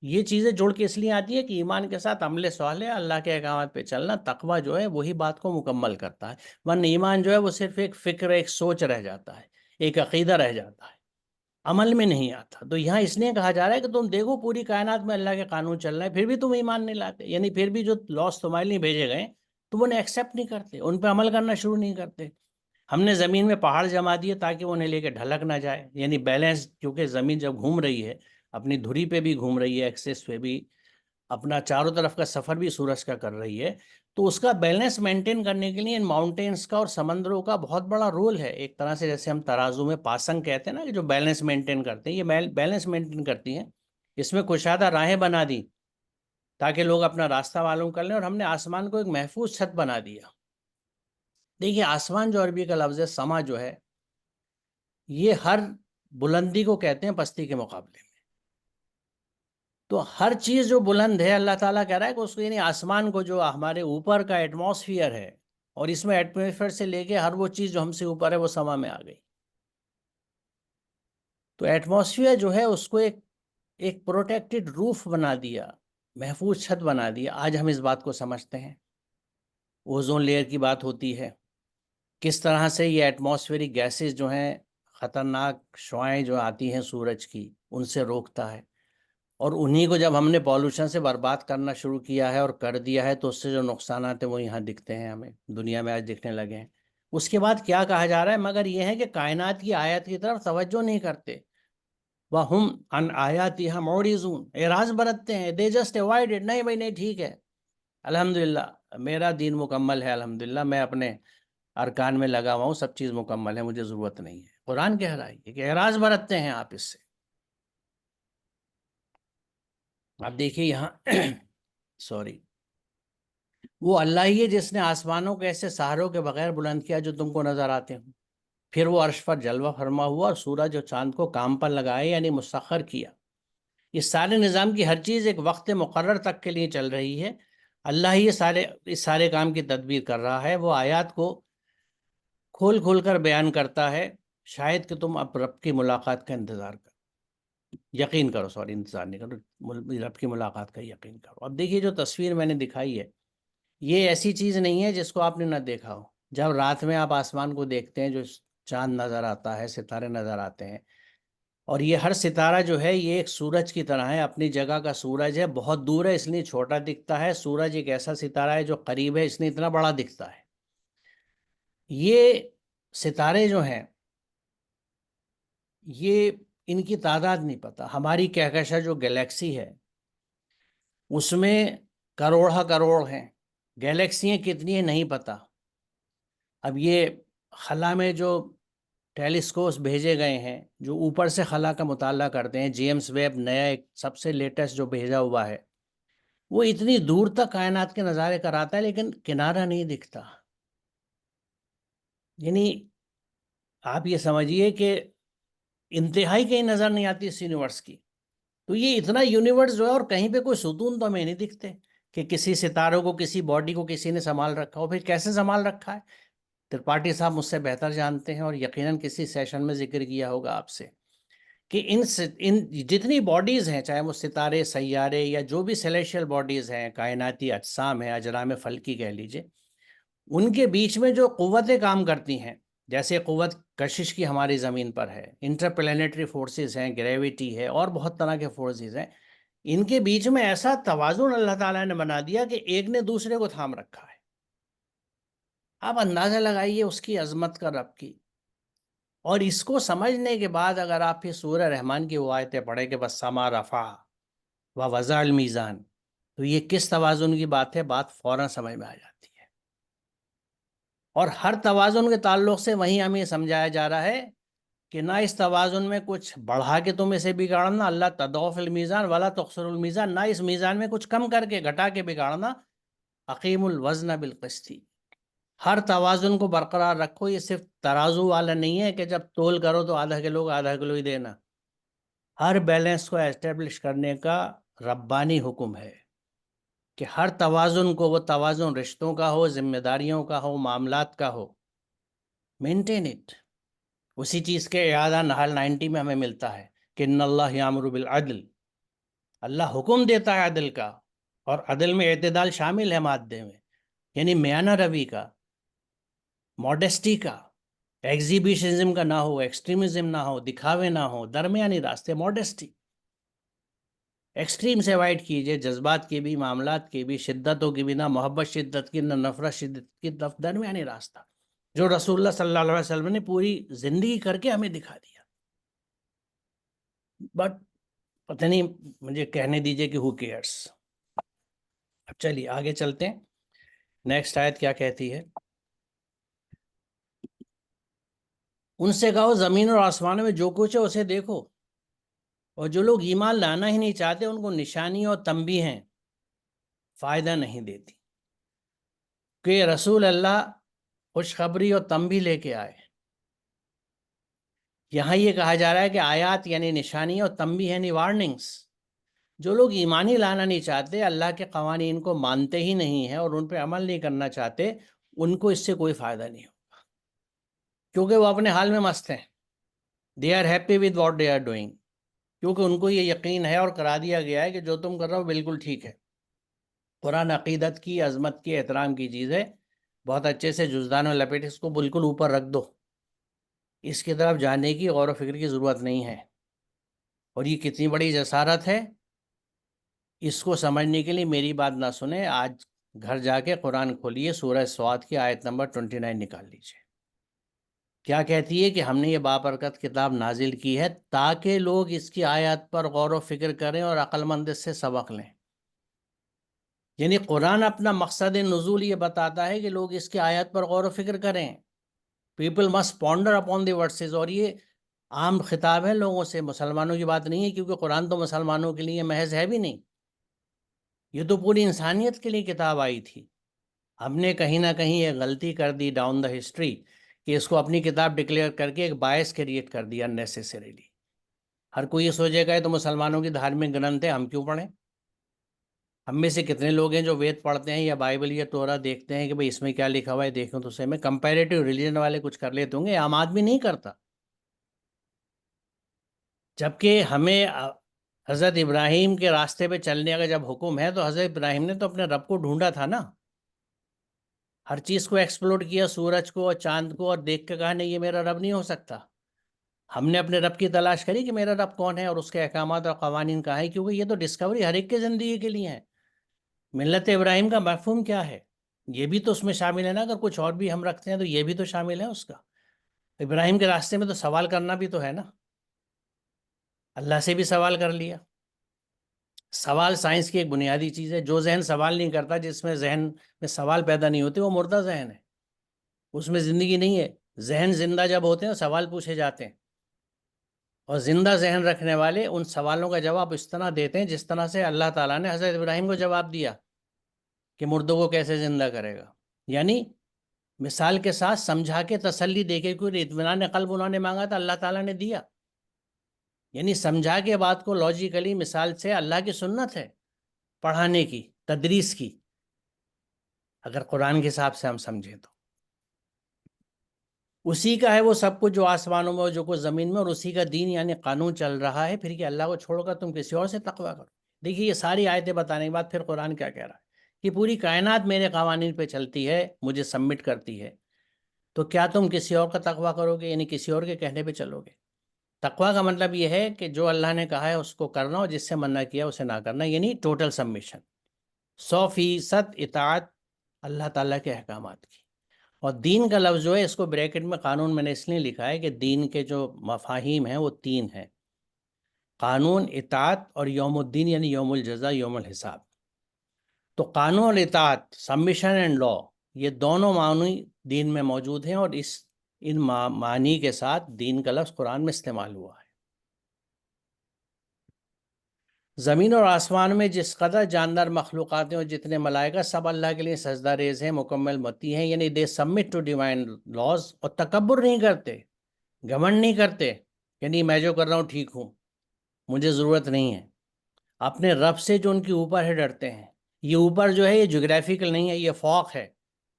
یہ چیزیں جوڑ کے اس لیے آتی ہے کہ ایمان کے ساتھ عمل صالح، اللہ کے احکامات پہ چلنا، تقوی جو ہے وہی بات کو مکمل کرتا ہے. ورنہ ایمان جو ہے وہ صرف ایک فکر، ایک سوچ رہ جاتا ہے، ایک عقیدہ رہ جاتا ہے. عمل میں نہیں آتا. تو یہاں اس لیے کہا جا رہا ہے کہ تم دیکھو پوری کائنات میں اللہ کے قانون چل رہے ہیں پھر بھی تم ایمان نہیں لاتے, یعنی پھر بھی جو لاس تمہارے لیے بھیجے گئے تم انہیں ایکسیپٹ نہیں کرتے, ان پہ عمل کرنا شروع نہیں کرتے. ہم نے زمین میں پہاڑ جما دیے تاکہ وہ انہیں لے کے ڈھلک نہ جائے, یعنی بیلنس, کیونکہ زمین جب گھوم رہی ہے اپنی دھری پہ بھی گھوم رہی ہے, ایکسس پہ بھی, اپنا چاروں طرف کا سفر بھی سورج کا کر رہی ہے, تو اس کا بیلنس مینٹین کرنے کے لیے ان ماؤنٹینس کا اور سمندروں کا بہت بڑا رول ہے. ایک طرح سے جیسے ہم ترازو میں پاسنگ کہتے ہیں نا, کہ جو بیلنس مینٹین کرتے ہیں, یہ بیلنس مینٹین کرتی ہیں. اس میں کشادہ راہیں بنا دی تاکہ لوگ اپنا راستہ معلوم کر لیں, اور ہم نے آسمان کو ایک محفوظ چھت بنا دیا. دیکھیے آسمان جو عربی کا لفظ ہے, سما جو ہے, یہ ہر بلندی کو کہتے ہیں پستی کے مقابلے میں. تو ہر چیز جو بلند ہے اللہ تعالیٰ کہہ رہا ہے کہ اس کو, یعنی آسمان کو جو ہمارے اوپر کا ایٹماسفیئر ہے, اور اس میں ایٹماسفیئر سے لے کے ہر وہ چیز جو ہم سے اوپر ہے وہ سما میں آ گئی. تو ایٹماسفیئر جو ہے اس کو ایک پروٹیکٹڈ روف بنا دیا, محفوظ چھت بنا دیا. آج ہم اس بات کو سمجھتے ہیں. اوزون لیئر کی بات ہوتی ہے, کس طرح سے یہ ایٹماسفیئرک گیسز جو ہیں, خطرناک شعاعیں جو آتی ہیں سورج کی, ان سے روکتا ہے. اور انہی کو جب ہم نے پالوشن سے برباد کرنا شروع کیا ہے اور کر دیا ہے, تو اس سے جو نقصانات ہیں وہ یہاں دکھتے ہیں, ہمیں دنیا میں آج دکھنے لگے ہیں. اس کے بعد کیا کہا جا رہا ہے, مگر یہ ہے کہ کائنات کی آیت کی طرف توجہ نہیں کرتے. وَهُمْ عَنْ آيَاتِهَا مُعْرِضُونَ, اعراض برتتے ہیں. they just avoid it. نہیں بھائی نہیں, ٹھیک ہے, الحمدللہ میرا دین مکمل ہے, الحمدللہ میں اپنے ارکان میں لگا ہوا ہوں, سب چیز مکمل ہے, مجھے ضرورت نہیں ہے. قرآن کہہ رہا ہے کہ اعراض برتتے ہیں آپ اس سے. آپ دیکھیے یہاں سوری, وہ اللہ ہی ہے جس نے آسمانوں کے ایسے سہاروں کے بغیر بلند کیا جو تم کو نظر آتے ہوں. پھر وہ عرش پر جلوہ فرما ہوا اور سورج اور چاند کو کام پر لگائے, یعنی مسخر کیا. اس سارے نظام کی ہر چیز ایک وقت مقرر تک کے لیے چل رہی ہے. اللہ ہی اس سارے کام کی تدبیر کر رہا ہے. وہ آیات کو کھول کھول کر بیان کرتا ہے, شاید کہ تم اب رب کی ملاقات کا انتظار کرو, یقین کرو, سوری انتظار نہیں کرو, رب کی ملاقات کا یقین کرو. اب دیکھیے جو تصویر میں نے دکھائی ہے, یہ ایسی چیز نہیں ہے جس کو آپ نے نہ دیکھا ہو. جب رات میں آپ آسمان کو دیکھتے ہیں, جو چاند نظر آتا ہے, ستارے نظر آتے ہیں, اور یہ ہر ستارہ جو ہے یہ ایک سورج کی طرح ہے, اپنی جگہ کا سورج ہے, بہت دور ہے اس لیے چھوٹا دکھتا ہے. سورج ایک ایسا ستارہ ہے جو قریب ہے, اس لیے اتنا بڑا دکھتا ہے. یہ ستارے جو ہیں یہ ان کی تعداد نہیں پتہ. ہماری کہکشاں جو گلیکسی ہے اس میں کروڑہ کروڑ ہیں, گیلیکسیاں کتنی ہیں نہیں پتہ. اب یہ خلا میں جو ٹیلیسکوپس بھیجے گئے ہیں جو اوپر سے خلا کا مطالعہ کرتے ہیں, جیمز ویب نیا ایک سب سے لیٹسٹ جو بھیجا ہوا ہے, وہ اتنی دور تک کائنات کے نظارے کراتا ہے لیکن کنارہ نہیں دکھتا. یعنی آپ یہ سمجھیے کہ انتہائی کہیں نظر نہیں آتی اس یونیورس کی. تو یہ اتنا یونیورس جو ہے, اور کہیں پہ کوئی ستون تو ہمیں نہیں دکھتے کہ کسی ستاروں کو, کسی باڈی کو کسی نے سنبھال رکھا ہو. پھر کیسے سنبھال رکھا ہے, ترپاٹھی صاحب مجھ سے بہتر جانتے ہیں, اور یقیناً کسی سیشن میں ذکر کیا ہوگا آپ سے, کہ ان جتنی باڈیز ہیں, چاہے وہ ستارے, سیارے, یا جو بھی سیلیشیل باڈیز ہیں, کائناتی اجسام ہیں, اجرام فلکی کہہ لیجئے, ان کے بیچ میں جو قوتیں کام کرتی ہیں, جیسے قوت کشش کی ہماری زمین پر ہے, انٹر پلانیٹری فورسز ہیں, گریویٹی ہے, اور بہت طرح کے فورسز ہیں, ان کے بیچ میں ایسا توازن اللہ تعالیٰ نے بنا دیا کہ ایک نے دوسرے کو تھام رکھا ہے. آپ اندازہ لگائیے اس کی عظمت کا, رب کی. اور اس کو سمجھنے کے بعد اگر آپ پھر سورہ رحمان کی وہ آیتیں پڑھیں کہ بس سما رفع و وضع المیزان, تو یہ کس توازن کی بات ہے, بات فوراً سمجھ میں آ جاتی ہے. اور ہر توازن کے تعلق سے وہیں ہمیں سمجھایا جا رہا ہے کہ نہ اس توازن میں کچھ بڑھا کے تم اسے بگاڑنا, اللہ تضعف المیزان ولا تخسر المیزان, نہ اس میزان میں کچھ کم کر کے گھٹا کے بگاڑنا. اقیم الوزن بالقسط, ہر توازن کو برقرار رکھو. یہ صرف ترازو والا نہیں ہے کہ جب تول کرو تو آدھا کلو ہی دینا. ہر بیلنس کو اسٹیبلش کرنے کا ربانی حکم ہے کہ ہر توازن کو, وہ توازن رشتوں کا ہو, ذمہ داریوں کا ہو, معاملات کا ہو, مینٹین اٹ. اسی چیز کے اعادہ نحل 90 میں ہمیں ملتا ہے کہ ان اللہ یامر بالعدل, اللہ حکم دیتا ہے عدل کا, اور عدل میں اعتدال شامل ہے مادے میں, یعنی میانہ روی کا, ماڈیسٹی کا, ایگزیبیشنزم کا نہ ہو، ایکسٹریمزم نہ ہو، دکھاوے نہ ہو، درمیانی راستے، ماڈesty. ایکسٹریم سے اوائڈ کیجیے، جذبات کے بھی، معاملات کے بھی، شدتوں کی بھی، نہ محبت شدت کی، نہ نفرت شدت کی، درمیانی راستہ جو رسول اللہ صلی اللہ علیہ وسلم نے پوری زندگی کر کے ہمیں دکھا دیا. بٹ پتہ نہیں، مجھے کہنے دیجیے کہ who cares. اب چلیے آگے چلتے ہیں. نیکسٹ آیت کیا کہتی ہے؟ ان سے کہو زمین اور آسمانوں میں جو کچھ ہے اسے دیکھو، اور جو لوگ ایمان لانا ہی نہیں چاہتے ان کو نشانی اور تنبیہ ہیں فائدہ نہیں دیتی، کہ رسول اللہ خوشخبری اور تنبیہ لے کے آئے. یہاں یہ کہا جا رہا ہے کہ آیات یعنی نشانی اور تنبیہ یعنی وارننگس. جو لوگ ایمانی لانا نہیں چاہتے، اللہ کے قوانین کو مانتے ہی نہیں ہیں اور ان پہ عمل نہیں کرنا چاہتے، ان کو اس سے کوئی فائدہ نہیں ہوگا، کیونکہ وہ اپنے حال میں مست ہیں. They are happy with what they are doing, کیونکہ ان کو یہ یقین ہے اور کرا دیا گیا ہے کہ جو تم کر رہے ہو بالکل ٹھیک ہے. قرآن عقیدت کی، عظمت کی، احترام کی چیز ہے. بہت اچھے سے جزدان و لپیٹ اس کو بالکل اوپر رکھ دو، اس کی طرف جانے کی غور و فکر کی ضرورت نہیں ہے. اور یہ کتنی بڑی جسارت ہے، اس کو سمجھنے کے لیے میری بات نہ سنیں، آج گھر جا کے قرآن کھولیے، سورہ سواد کی آیت نمبر 29 نکال لیجیے. کیا کہتی ہے کہ ہم نے یہ بابرکت کتاب نازل کی ہے تاکہ لوگ اس کی آیات پر غور و فکر کریں اور عقل مند سے سبق لیں. یعنی قرآن اپنا مقصد نزول یہ بتاتا ہے کہ لوگ اس کی آیات پر غور و فکر کریں. People must ponder upon the verses. اور یہ عام خطاب ہے لوگوں سے، مسلمانوں کی بات نہیں ہے، کیونکہ قرآن تو مسلمانوں کے لیے محض ہے بھی نہیں، یہ تو پوری انسانیت کے لیے کتاب آئی تھی. ہم نے کہیں نہ کہیں یہ غلطی کر دی ڈاؤن دا ہسٹری کہ اس کو اپنی کتاب ڈکلیئر کر کے ایک باعث کریٹ کر دیا اننیسیسریلی. ہر کوئی یہ سوچے گا تو مسلمانوں کی دھارمک گرنتھ ہے، ہم کیوں پڑھیں؟ ہم میں سے کتنے لوگ ہیں جو وید پڑھتے ہیں یا بائبل یا تورا دیکھتے ہیں کہ بھئی اس میں کیا لکھا ہوا ہے دیکھیں تو اسے میں کمپیریٹیو ریلیجن والے کچھ کر لیتے ہوں گے، عام آدمی نہیں کرتا. جبکہ ہمیں حضرت ابراہیم کے راستے پہ چلنے کا جب حکم ہے تو حضرت ابراہیم نے تو اپنے رب کو ڈھونڈا تھا نا، ہر چیز کو ایکسپلور کیا، سورج کو اور چاند کو، اور دیکھ کے کہا نہیں یہ میرا رب نہیں ہو سکتا. ہم نے اپنے رب کی تلاش کری کہ میرا رب کون ہے اور اس کے احکامات اور قوانین کہاں ہے، کیونکہ یہ تو ڈسکوری ہر ایک کی زندگی کے لیے ہے. ملت ابراہیم کا مفہوم کیا ہے، یہ بھی تو اس میں شامل ہے نا. اگر کچھ اور بھی ہم رکھتے ہیں تو یہ بھی تو شامل ہے اس کا. ابراہیم کے راستے میں تو سوال کرنا بھی تو ہے نا، اللہ سے بھی سوال کر لیا. سوال سائنس کی ایک بنیادی چیز ہے. جو ذہن سوال نہیں کرتا، جس میں ذہن میں سوال پیدا نہیں ہوتے، وہ مردہ ذہن ہے، اس میں زندگی نہیں ہے. ذہن زندہ جب ہوتے ہیں سوال پوچھے جاتے ہیں، اور زندہ ذہن رکھنے والے ان سوالوں کا جواب اس طرح دیتے ہیں جس طرح سے اللہ تعالیٰ نے حضرت ابراہیم کو جواب دیا کہ مردوں کو کیسے زندہ کرے گا. یعنی مثال کے ساتھ سمجھا کے تسلی دے کے، کوئی اطمینان قلب انہوں نے مانگا تھا، اللہ تعالیٰ نے دیا. یعنی سمجھا کے بات کو لاجیکلی مثال سے، اللہ کی سنت ہے پڑھانے کی، تدریس کی، اگر قرآن کے حساب سے ہم سمجھیں تو اسی کا ہے وہ سب کچھ جو آسمانوں میں اور جو کچھ زمین میں، اور اسی کا دین یعنی قانون چل رہا ہے. پھر کہ اللہ کو چھوڑ کر تم کسی اور سے تقویٰ کرو. دیکھیے یہ ساری آیتیں بتانے کے بعد پھر قرآن کیا کہہ رہا ہے کہ پوری کائنات میرے قوانین پہ چلتی ہے، مجھے سبمٹ کرتی ہے، تو کیا تم کسی اور کا تقویٰ کرو گے؟ یعنی کسی اور کے کہنے پہ چلو گے. تقویٰ کا مطلب یہ ہے کہ جو اللہ نے کہا ہے اس کو کرنا، اور جس سے منع کیا اسے نہ کرنا، یعنی ٹوٹل سبمیشن، 100% اطاعت اللہ تعالیٰ کے احکامات کی. اور دین کا لفظ جو ہے اس کو بریکٹ میں قانون میں نے اس لیے لکھا ہے کہ دین کے جو مفاہیم ہیں وہ 3 ہیں: قانون، اطاعت اور یوم الدین یعنی یوم الجزا، یوم الحساب. تو قانون اور اطاعت، سبمیشن اینڈ لا، یہ دونوں معنی دین میں موجود ہیں، اور ان معنی کے ساتھ دین کا لفظ قرآن میں استعمال ہوا ہے. زمین اور آسمان میں جس قدر جاندار مخلوقات ہیں اور جتنے ملائکہ، سب اللہ کے لیے سجدہ ریز ہیں، مکمل متی ہیں. یعنی دے سبمٹ ٹو ڈیوائن لاز، اور تکبر نہیں کرتے، گھمنڈ نہیں کرتے، یعنی میں جو کر رہا ہوں ٹھیک ہوں، مجھے ضرورت نہیں ہے. اپنے رب سے جو ان کے اوپر ہے ڈرتے ہیں. یہ اوپر جو ہے یہ جغرافیکل نہیں ہے، یہ فوق ہے،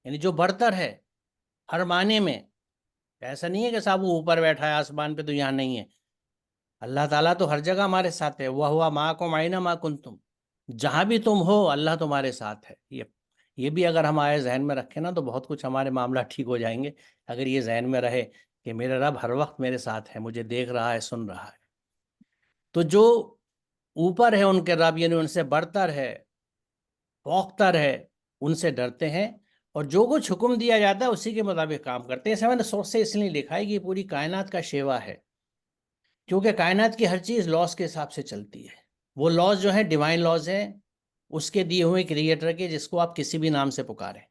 یعنی جو برتر ہے ہر معنی میں. ایسا نہیں ہے کہ صاحب وہ اوپر بیٹھا ہے آسمان پہ تو یہاں نہیں ہے. اللہ تعالیٰ تو ہر جگہ ہمارے ساتھ ہے. وَهُوَ مَعَكُمْ أَيْنَمَا كُنتُمْ، جہاں بھی تم ہو اللہ تمہارے ساتھ ہے. یہ بھی اگر ہم آئے ذہن میں رکھیں نا تو بہت کچھ ہمارے معاملات ٹھیک ہو جائیں گے اگر یہ ذہن میں رہے کہ میرا رب ہر وقت میرے ساتھ ہے، مجھے دیکھ رہا ہے، سن رہا ہے. تو جو اوپر ہے ان کے رب، یعنی ان سے برتر ہے، فوقتر ہے، ان سے ڈرتے ہیں اور جو کچھ حکم دیا جاتا ہے اسی کے مطابق کام کرتے ہیں. اسے میں نے سوچ سے اس لیے لکھا ہے کہ یہ پوری کائنات کا شیوا ہے، کیونکہ کائنات کی ہر چیز لاز کے حساب سے چلتی ہے. وہ لاز جو ہیں ڈیوائن لاز ہیں، اس کے دیے ہوئے کریٹر کے، جس کو آپ کسی بھی نام سے پکاریں.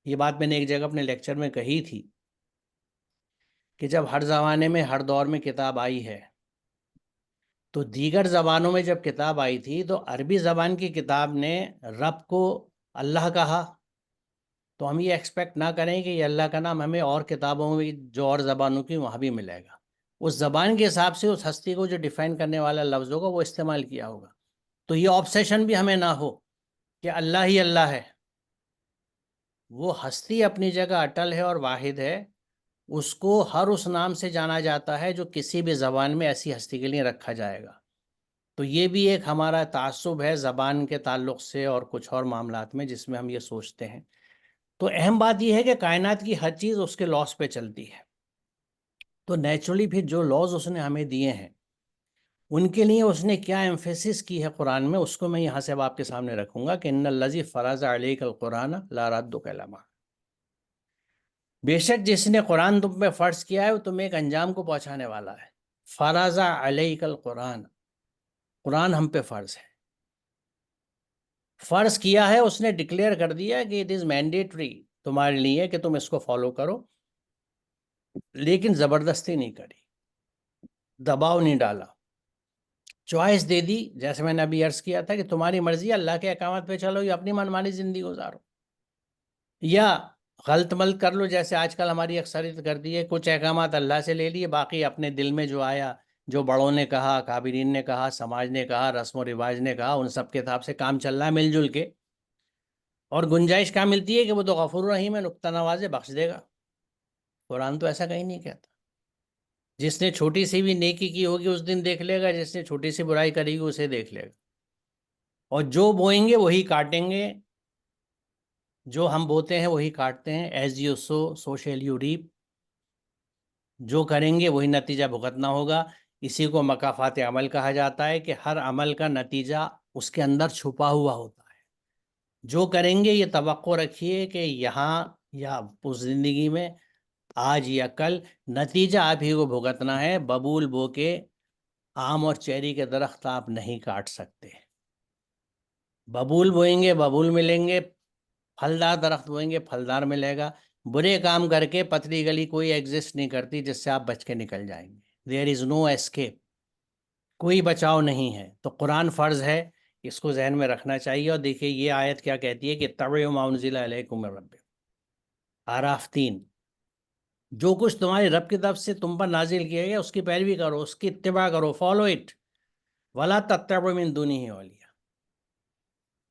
یہ بات میں نے ایک جگہ اپنے لیکچر میں کہی تھی کہ جب ہر زمانے میں ہر دور میں کتاب آئی ہے تو دیگر زبانوں میں جب کتاب آئی تھی تو عربی زبان کی کتاب نے رب کو اللہ کہا، تو ہم یہ ایکسپیکٹ نہ کریں کہ یہ اللہ کا نام ہمیں اور کتابوں میں جو اور زبانوں کی وہاں بھی ملے گا. اس زبان کے حساب سے اس ہستی کو جو ڈیفائن کرنے والا لفظ ہوگا وہ استعمال کیا ہوگا. تو یہ آبسیشن بھی ہمیں نہ ہو کہ اللہ ہی اللہ ہے. وہ ہستی اپنی جگہ اٹل ہے اور واحد ہے، اس کو ہر اس نام سے جانا جاتا ہے جو کسی بھی زبان میں ایسی ہستی کے لیے رکھا جائے گا. تو یہ بھی ایک ہمارا تعصب ہے زبان کے تعلق سے اور کچھ اور معاملات میں جس میں ہم یہ سوچتے ہیں. تو اہم بات یہ ہے کہ کائنات کی ہر چیز اس کے لاز پہ چلتی ہے. تو نیچرلی پھر جو لاز اس نے ہمیں دیے ہیں ان کے لیے اس نے کیا ایمفیسس کی ہے قرآن میں، اس کو میں یہاں سے اب آپ کے سامنے رکھوں گا کہ ان الذی فرض علیک القرآن لا رادک الیہ. بے شک جس نے قرآن تم پہ فرض کیا ہے وہ تمہیں ایک انجام کو پہنچانے والا ہے. فرض علیک القرآن، قرآن ہم پہ فرض ہے. فرض کیا ہے، اس نے ڈکلیئر کر دیا کہ اٹ از مینڈیٹری تمہارے لیے کہ تم اس کو فالو کرو، لیکن زبردستی نہیں کری، دباؤ نہیں ڈالا، چوائس دے دی. جیسے میں نے ابھی عرض کیا تھا کہ تمہاری مرضی ہے، اللہ کے احکامات پہ چلو یا اپنی منمانی زندگی گزارو، یا غلط ملت کر لو جیسے آج کل ہماری اکثریت کرتی ہے. کچھ احکامات اللہ سے لے لیے، باقی اپنے دل میں جو آیا، جو بڑوں نے کہا، کابرین نے کہا، سماج نے کہا، رسم و رواج نے کہا، ان سب کے حساب سے کام چل رہا ہے مل جل کے. اور گنجائش کیا ملتی ہے کہ وہ تو غفور رحیم ہے، نقطہ نواز ہے، بخش دے گا. قرآن تو ایسا کہیں نہیں کہتا. جس نے چھوٹی سی بھی نیکی کی ہوگی اس دن دیکھ لے گا، جس نے چھوٹی سی برائی کری گی اسے دیکھ لے گا. اور جو بوئیں گے وہی کاٹیں گے، جو ہم بوتے ہیں وہی کاٹتے ہیں. As you sow shall you reap. جو کریں گے وہی نتیجہ بھگتنا ہوگا. اسی کو مکافات عمل کہا جاتا ہے کہ ہر عمل کا نتیجہ اس کے اندر چھپا ہوا ہوتا ہے. جو کریں گے یہ توقع رکھیے کہ یہاں یا اس زندگی میں، آج یا کل، نتیجہ آپ ہی کو بھگتنا ہے. ببول بو کے آم اور چیری کے درخت آپ نہیں کاٹ سکتے. ببول بوئیں گے ببول ملیں گے، پھلدار درخت بوئیں گے پھلدار ملے گا. برے کام کر کے پتلی گلی کوئی ایگزسٹ نہیں کرتی جس سے آپ بچ کے نکل جائیں گے. دیر از نو اسکیپ، کوئی بچاؤ نہیں ہے. تو قرآن فرض ہے، اس کو ذہن میں رکھنا چاہیے. اور دیکھیے یہ آیت کیا کہتی ہے کہ اتبعوا ما انزل الیکم من ربکم. آراف 3، جو کچھ تمہاری رب کی طرف سے تم پر نازل کیا گیا اس کی پیروی کرو، اس کی اتباع کرو، فالو اٹ. ولا تتبعوا من دونہ اولیاء.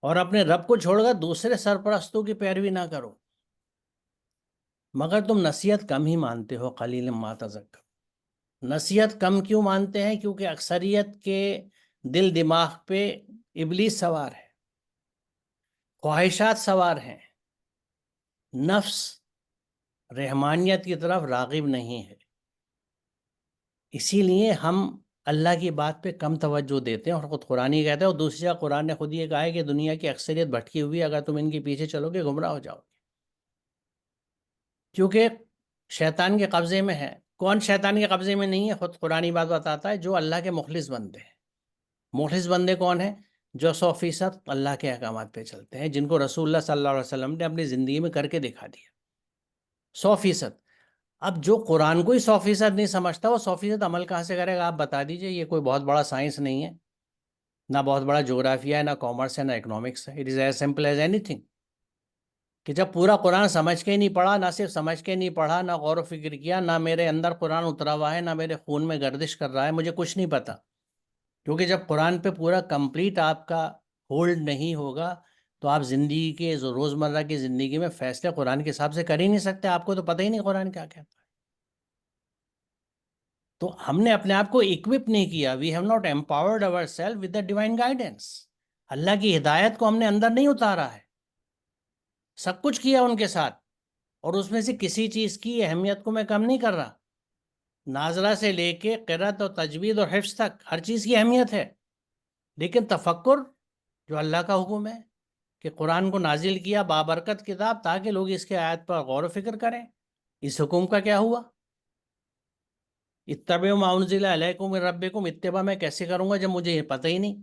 اور اپنے رب کو چھوڑ کر دوسرے سرپرستوں کی پیروی نہ کرو. مگر تم نصیحت کم ہی مانتے ہو، قلیل ما تذکرون. نصیحت کم کیوں مانتے ہیں؟ کیونکہ اکثریت کے دل دماغ پہ ابلیس سوار ہے، خواہشات سوار ہیں، نفس رحمانیت کی طرف راغب نہیں ہے. اسی لیے ہم اللہ کی بات پہ کم توجہ دیتے ہیں. اور خود قرآن ہی کہتا ہے، اور دوسری جگہ قرآن نے خود یہ کہا ہے کہ دنیا کی اکثریت بھٹکی ہوئی ہے، اگر تم ان کے پیچھے چلو گے گمراہ ہو جاؤ گے. کیونکہ شیطان کے قبضے میں ہے. کون شیطان کے قبضے میں نہیں ہے؟ خود قرآن بات بتاتا ہے، جو اللہ کے مخلص بندے ہیں. مخلص بندے کون ہیں؟ جو 100% اللہ کے احکامات پہ چلتے ہیں، جن کو رسول اللہ صلی اللہ علیہ وسلم نے اپنی زندگی میں کر کے دکھا دیا. 100%. اب جو قرآن کو ہی 100% نہیں سمجھتا وہ 100% عمل کہاں سے کرے گا؟ آپ بتا دیجئے. یہ کوئی بہت بڑا سائنس نہیں ہے، نہ بہت بڑا جغرافیہ ہے، نہ کامرس ہے، نہ اکنامکس ہے. It is as simple as any thing. کہ جب پورا قرآن سمجھ کے نہیں پڑھا، نہ صرف سمجھ کے نہیں پڑھا، نہ غور و فکر کیا، نہ میرے اندر قرآن اترا ہوا ہے، نہ میرے خون میں گردش کر رہا ہے، مجھے کچھ نہیں پتا. کیونکہ جب قرآن پہ پورا کمپلیٹ آپ کا ہولڈ نہیں ہوگا تو آپ زندگی کے روزمرہ کی زندگی میں فیصلے قرآن کے حساب سے کر ہی نہیں سکتے. آپ کو تو پتہ ہی نہیں قرآن کیا کہتا ہے. تو ہم نے اپنے آپ کو اکوپ نہیں کیا. We have not empowered over self with the divine guidance. اللہ کی ہدایت کو ہم نے اندر نہیں اتارا ہے. سب کچھ کیا ان کے ساتھ، اور اس میں سے کسی چیز کی اہمیت کو میں کم نہیں کر رہا. ناظرہ سے لے کے قرأت اور تجوید اور حفظ تک ہر چیز کی اہمیت ہے، لیکن تفکر جو اللہ کا حکم ہے کہ قرآن کو نازل کیا بابرکت کتاب تاکہ لوگ اس کے آیت پر غور و فکر کریں، اس حکم کا کیا ہوا؟ اتبعوا ما انزل الیکم من ربکم، اتباع میں کیسے کروں گا جب مجھے یہ پتہ ہی نہیں؟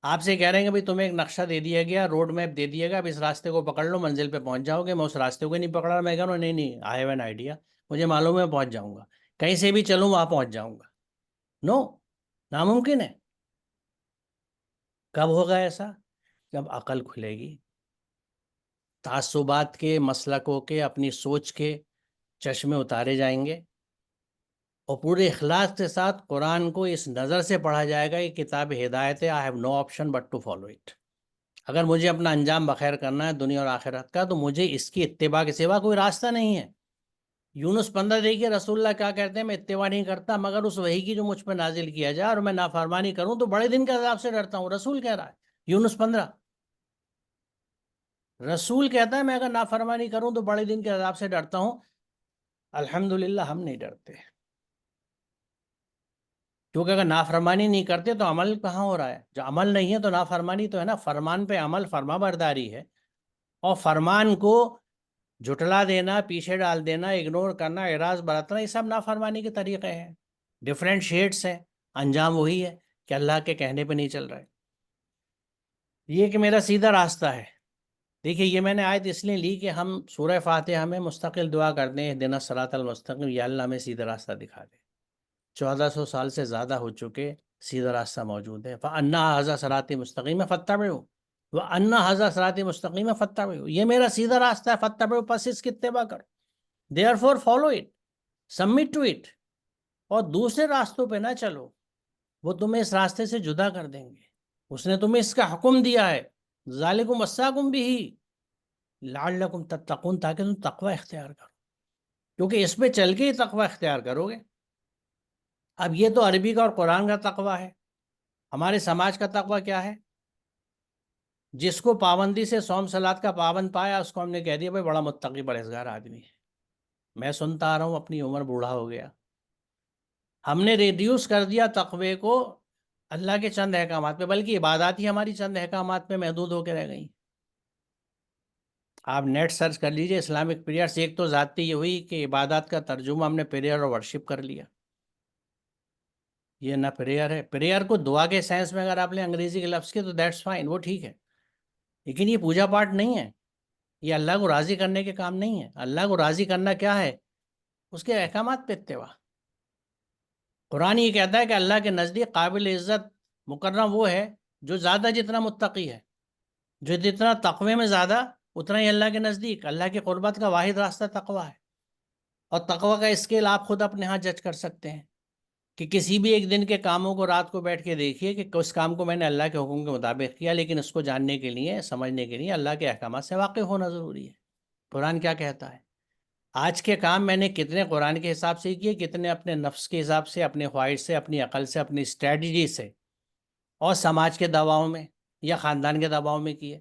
آپ سے کہہ رہے ہیں کہ بھائی تمہیں ایک نقشہ دے دیا گیا، روڈ میپ دے دیا گیا، اب اس راستے کو پکڑ لو منزل پہ پہنچ جاؤ گے، میں اس راستے کو نہیں پکڑ رہا، میں کہہ رہا ہوں نہیں آئی ہیو این آئیڈیا، مجھے معلوم ہے پہنچ جاؤں گا، کہیں سے بھی چلوں وہاں پہنچ جاؤں گا. نو، ناممکن ہے. کب ہوگا ایسا؟ جب عقل کھلے گی، تعصبات کے، مسلکوں کے، اپنی سوچ کے چشمے اتارے جائیں گے اور پورے اخلاص کے ساتھ قرآن کو اس نظر سے پڑھا جائے گا کہ کتاب ہدایت ہے، I have no option but to follow it. اگر مجھے اپنا انجام بخیر کرنا ہے دنیا اور آخرت کا تو مجھے اس کی اتباع کے سوا کوئی راستہ نہیں ہے. یونس 15 دیکھیے رسول اللہ کیا کہتے ہیں، میں اتباع نہیں کرتا مگر اس وحی کی جو مجھ پہ نازل کیا جائے، اور میں نافرمانی کروں تو بڑے دن کے عذاب سے ڈرتا ہوں. رسول کہہ رہا ہے یونس 15، رسول کہتا ہے میں اگر نافرمانی کروں تو بڑے دن کے عذاب سے ڈرتا ہوں. الحمدللہ ہم نہیں ڈرتے، کیونکہ اگر نافرمانی نہیں کرتے تو عمل کہاں ہو رہا ہے؟ جو عمل نہیں ہے تو نافرمانی تو ہے نا. فرمان پہ عمل فرما برداری ہے، اور فرمان کو جھٹلا دینا، پیچھے ڈال دینا، اگنور کرنا، اعراض برتنا، یہ سب نافرمانی کے طریقے ہیں. ڈفرینٹ شیڈس ہیں، انجام وہی ہے کہ اللہ کے کہنے پہ نہیں چل رہے. یہ کہ میرا سیدھا راستہ ہے. دیکھیے یہ میں نے آیت اس لیے لی کہ ہم سورہ فاتحہ میں مستقل دعا کرتے ہیں اہدنا الصراط المستقیم، یا اللہ ہمیں سیدھا راستہ دکھا دے. 1400 سال سے زیادہ ہو چکے، سیدھا راستہ موجود ہے. فَأَنَّا هَذَا صِرَاطِي مُسْتَقِيمًا فَاتَّبِعُوهُ وَأَنَّا هَذَا صِرَاطِي مُسْتَقِيمًا فَاتَّبِعُوهُ، یہ میرا سیدھا راستہ ہے، فَاتَّبِعُوهُ، پس اس کی اتباع کرو. Therefore follow it, submit to it. اور دوسرے راستوں پہ نہ چلو، وہ تمہیں اس راستے سے جدا کر دیں گے. اس نے تمہیں اس کا حکم دیا ہے، ذالکم وصاکم بہ لعلکم تتقون، تاکہ تم تقوی اختیار کرو، کیونکہ اس پہ چل کے ہی تقوی اختیار کرو گے. اب یہ تو عربی کا اور قرآن کا تقوی ہے. ہمارے سماج کا تقوی کیا ہے؟ جس کو پابندی سے صوم صلات کا پابند پایا اس کو ہم نے کہہ دیا بھائی بڑا متقی پرہیزگار آدمی ہے. میں سنتا آ رہا ہوں، اپنی عمر بوڑھا ہو گیا، ہم نے ریڈیوس کر دیا تقوی کو اللہ کے چند احکامات پہ، بلکہ عبادات ہی ہماری چند احکامات پہ محدود ہو کے رہ گئی. آپ نیٹ سرچ کر لیجئے اسلامک پریئرس، ایک تو ذاتی یہ ہوئی کہ عبادات کا ترجمہ ہم نے پریئر اور ورشپ کر لیا. یہ نہ پریئر ہے. پریئر کو دعا کے سینس میں اگر آپ لیں انگریزی کے لفظ کے تو دیٹس فائن، وہ ٹھیک ہے، لیکن یہ پوجا پاٹ نہیں ہے، یہ اللہ کو راضی کرنے کے کام نہیں ہے. اللہ کو راضی کرنا کیا ہے؟ اس کے احکامات پہ اتباع. قرآن یہ کہتا ہے کہ اللہ کے نزدیک قابل عزت مکرم وہ ہے جو زیادہ جتنا متقی ہے، جو جتنا تقوی میں زیادہ اتنا ہی اللہ کے نزدیک. اللہ کی قربت کا واحد راستہ تقوی ہے، اور تقوی کا اسکیل آپ خود اپنے ہاں جج کر سکتے ہیں کہ کسی بھی ایک دن کے کاموں کو رات کو بیٹھ کے دیکھیے کہ اس کام کو میں نے اللہ کے حکم کے مطابق کیا، لیکن اس کو جاننے کے لیے، سمجھنے کے لیے اللہ کے احکامات سے واقف ہونا ضروری ہے. قرآن کیا کہتا ہے؟ آج کے کام میں نے کتنے قرآن کے حساب سے کیے، کتنے اپنے نفس کے حساب سے، اپنے خواہش سے، اپنی عقل سے، اپنی اسٹریٹجی سے، اور سماج کے دباؤ میں یا خاندان کے دباؤ میں کیے.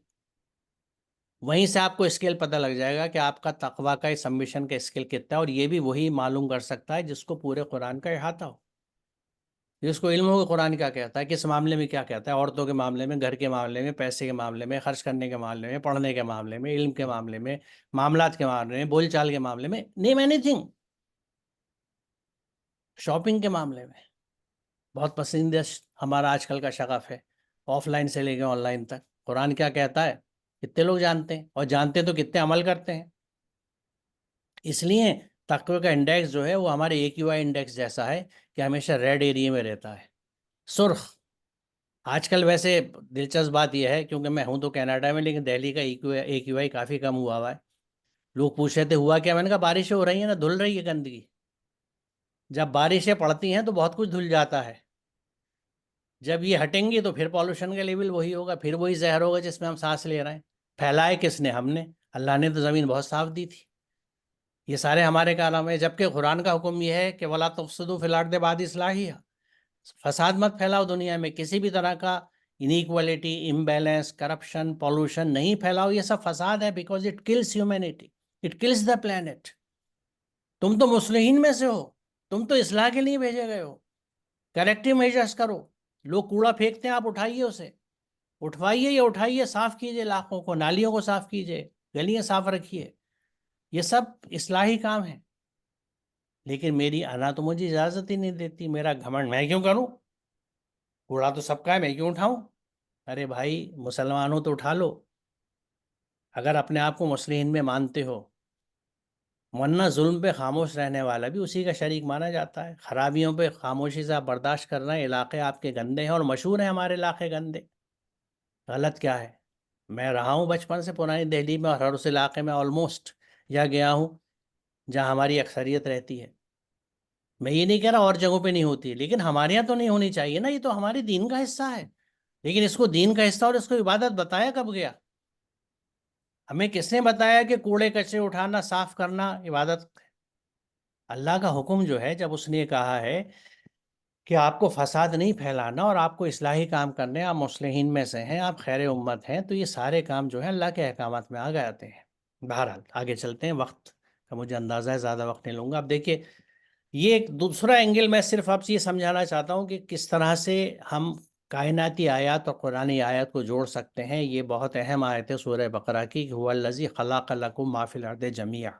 وہیں سے آپ کو اسکیل پتہ لگ جائے گا کہ آپ کا تقوی کا سبمیشن کا اسکیل کتنا ہے. اور یہ بھی وہی معلوم کر سکتا ہے جس کو پورے قرآن کا احاطہ ہو، جس کو علم ہو کہ قرآن کیا کہتا ہے، کس معاملے میں کیا کہتا ہے، عورتوں کے معاملے میں، گھر کے معاملے میں، پیسے کے معاملے میں، خرچ کرنے کے معاملے میں، پڑھنے کے معاملے میں، علم کے معاملے میں، معاملات کے معاملے میں، بول چال کے معاملے میں، نیم اینی تھنگ، شاپنگ کے معاملے میں. بہت پسندیدہ ہمارا آج کل کا شغف ہے، آف لائن سے لے کے آن لائن تک. قرآن کیا کہتا ہے کتنے لوگ جانتے ہیں، اور جانتے تو کتنے عمل کرتے ہیں. اس لیے تقوی کا انڈیکس جو ہے وہ ہمارے AQI انڈیکس جیسا ہے کہ ہمیشہ ریڈ ایریے میں رہتا ہے، سرخ. آج کل ویسے دلچسپ بات یہ ہے، کیونکہ میں ہوں تو کینیڈا میں، لیکن دہلی کا AQI کافی کم ہوا ہے. لوگ پوچھ رہے تھے ہوا کیا، میں نے کہا بارشیں ہو رہی ہیں نا، دھل رہی ہے گندگی. جب بارشیں پڑتی ہیں تو بہت کچھ دھل جاتا ہے، جب یہ ہٹیں گی تو پھر پالوشن کا لیول وہی ہوگا، پھر وہی زہر ہوگا جس میں ہم سانس لے رہے ہیں. پھیلائے کس نے؟ ہم نے. اللہ نے تو زمین بہت صاف دی تھی. یہ سارے ہمارے کارنامے ہیں، جبکہ قرآن کا حکم یہ ہے کہ وَلَا تُفْسِدُوا فِي الْأَرْضِ بَعْدَ إِصْلَاحِهَا، فساد مت پھیلاؤ دنیا میں، کسی بھی طرح کا انیکوالٹی، امبیلنس، کرپشن، پولوشن نہیں پھیلاؤ. یہ سب فساد ہے، because it kills humanity, it kills the planet. تم تو مصلحین میں سے ہو، تم تو اصلاح کے لیے بھیجے گئے ہو. کریکٹیو میجرز کرو. لوگ کوڑا پھینکتے ہیں، آپ اٹھائیے اسے، اٹھوائیے یا اٹھائیے، صاف کیجیے علاقوں کو، نالیوں کو صاف کیجیے، گلیاں صاف رکھیے. یہ سب اصلاحی کام ہے. لیکن میری انا تو مجھے اجازت ہی نہیں دیتی. میرا گھمنڈ میں کیوں کروں؟ کوڑا تو سب کا ہے، میں کیوں اٹھاؤں؟ ارے بھائی مسلمان ہو تو اٹھا لو، اگر اپنے آپ کو مسلمین میں مانتے ہو. ورنہ ظلم پہ خاموش رہنے والا بھی اسی کا شریک مانا جاتا ہے. خرابیوں پہ خاموشی سے آپ برداشت کر رہے ہیں. علاقے آپ کے گندے ہیں اور مشہور ہیں ہمارے علاقے گندے. غلط کیا ہے؟ میں رہا ہوں بچپن سے پرانی دہلی میں، اور ہر اس علاقے میں آلموسٹ یا گیا ہوں جہاں ہماری اکثریت رہتی ہے. میں یہ نہیں کہہ رہا اور جگہوں پہ نہیں ہوتی، لیکن ہمارے یہاں تو نہیں ہونی چاہیے نا. یہ تو ہمارے دین کا حصہ ہے. لیکن اس کو دین کا حصہ اور اس کو عبادت بتایا کب گیا؟ ہمیں کس نے بتایا کہ کوڑے کچرے اٹھانا، صاف کرنا عبادت؟ اللہ کا حکم جو ہے، جب اس نے کہا ہے کہ آپ کو فساد نہیں پھیلانا اور آپ کو اصلاحی کام کرنے، آپ مصلحین میں سے ہیں، آپ خیر امت ہیں، تو یہ سارے کام جو ہیں اللہ کے احکامات میں آ گئے آتے ہیں. بہرحال آگے چلتے ہیں، وقت کا مجھے اندازہ ہے، زیادہ وقت نہیں لوں گا. اب دیکھیے، یہ ایک دوسرا اینگل میں صرف آپ سے یہ سمجھانا چاہتا ہوں کہ کس طرح سے ہم کائناتی آیات اور قرآنی آیات کو جوڑ سکتے ہیں. یہ بہت اہم آیت ہے سورہ بقرہ کی، کہ هو الذی خلق لکم ما فی الارض جمیعا.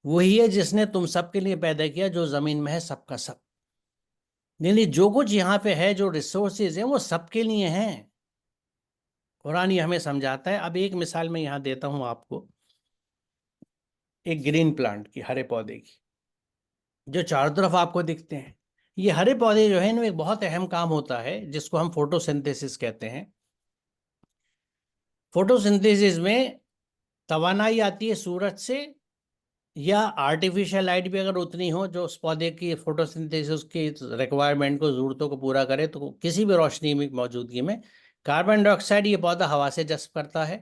وہی ہے جس نے تم سب کے لیے پیدا کیا جو زمین میں ہے، سب کا سب. یعنی جو کچھ یہاں پہ ہے، جو ریسورسز ہیں، وہ سب کے لیے ہیں. قرآن یہ ہمیں سمجھاتا ہے. اب ایک مثال میں یہاں دیتا ہوں آپ کو، ایک گرین پلانٹ کی، ہرے پودے کی، جو چاروں طرف آپ کو دکھتے ہیں. یہ ہرے پودے جو ہیں، ان میں ایک بہت اہم کام ہوتا ہے جس کو ہم فوٹو سنتھیسس کہتے ہیں. فوٹو سنتھیسس میں توانائی آتی ہے سورج سے، یا آرٹیفیشل لائٹ بھی اگر اتنی ہو جو اس پودے کی فوٹو سنتھیسس کی ریکوائرمنٹ کو، ضرورتوں کو پورا کرے، تو کسی بھی روشنی میں موجودگی میں کاربن ڈائی آکسائڈ یہ پودا ہوا سے جذب کرتا ہے،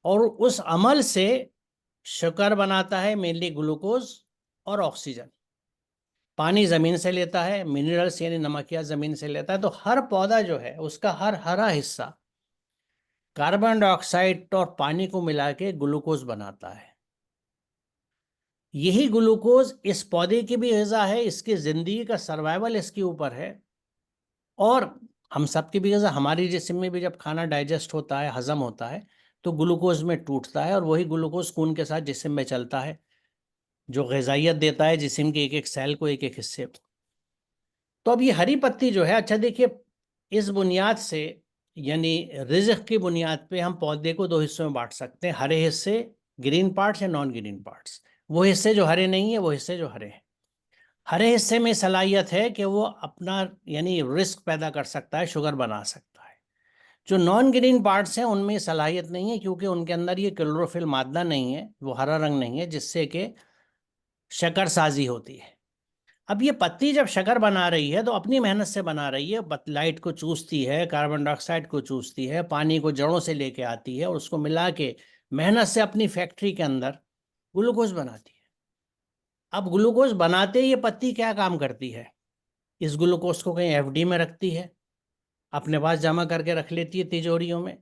اور اس عمل سے شکر بناتا ہے، مینلی گلوکوز اور آکسیجن. پانی زمین سے لیتا ہے، منرلس یعنی نمکیات زمین سے لیتا ہے. تو ہر پودا جو ہے اس کا ہر ہرا حصہ کاربن ڈائی آکسائڈ اور پانی کو ملا کے گلوکوز بناتا ہے. یہی گلوکوز اس پودے کی بھی غذا ہے، اس کی زندگی کا سروائیول اس کے اوپر ہے، اور ہم سب کی بھی غذا. ہماری جسم میں بھی جب کھانا ڈائجسٹ ہوتا ہے، ہضم ہوتا ہے، تو گلوکوز میں ٹوٹتا ہے، اور وہی گلوکوز خون کے ساتھ جسم میں چلتا ہے، جو غذائیت دیتا ہے جسم کے ایک ایک سیل کو، ایک ایک حصے کو. تو اب یہ ہری پتی جو ہے، اچھا دیکھیے، اس بنیاد سے یعنی رزق کی بنیاد پہ ہم پودے کو دو حصوں میں بانٹ سکتے ہیں، ہرے حصے گرین پارٹس یا نان گرین پارٹس. وہ حصے جو ہرے نہیں ہیں، وہ حصے جو ہرے ہیں. ہرے حصے میں صلاحیت ہے کہ وہ اپنا یعنی رزق پیدا کر سکتا ہے، شوگر بنا سکتا ہے. جو نان گرین پارٹس ہیں ان میں صلاحیت نہیں ہے، کیونکہ ان کے اندر یہ کلوروفل مادہ نہیں ہے، وہ ہرا رنگ نہیں ہے جس سے کہ شکر سازی ہوتی ہے. اب یہ پتی جب شکر بنا رہی ہے تو اپنی محنت سے بنا رہی ہے، لائٹ کو چوستی ہے، کاربن ڈائی آکسائڈ کو چوستی ہے، پانی کو جڑوں سے لے کے آتی ہے، اور اس کو ملا کے محنت سے اپنی فیکٹری کے اندر گلوکوز بناتی ہے. اب گلوکوز بناتے یہ پتی کیا کام کرتی ہے؟ اس گلوکوز کو کہیں ایف ڈی میں رکھتی ہے، اپنے پاس جمع کر کے رکھ لیتی ہے تجوریوں میں،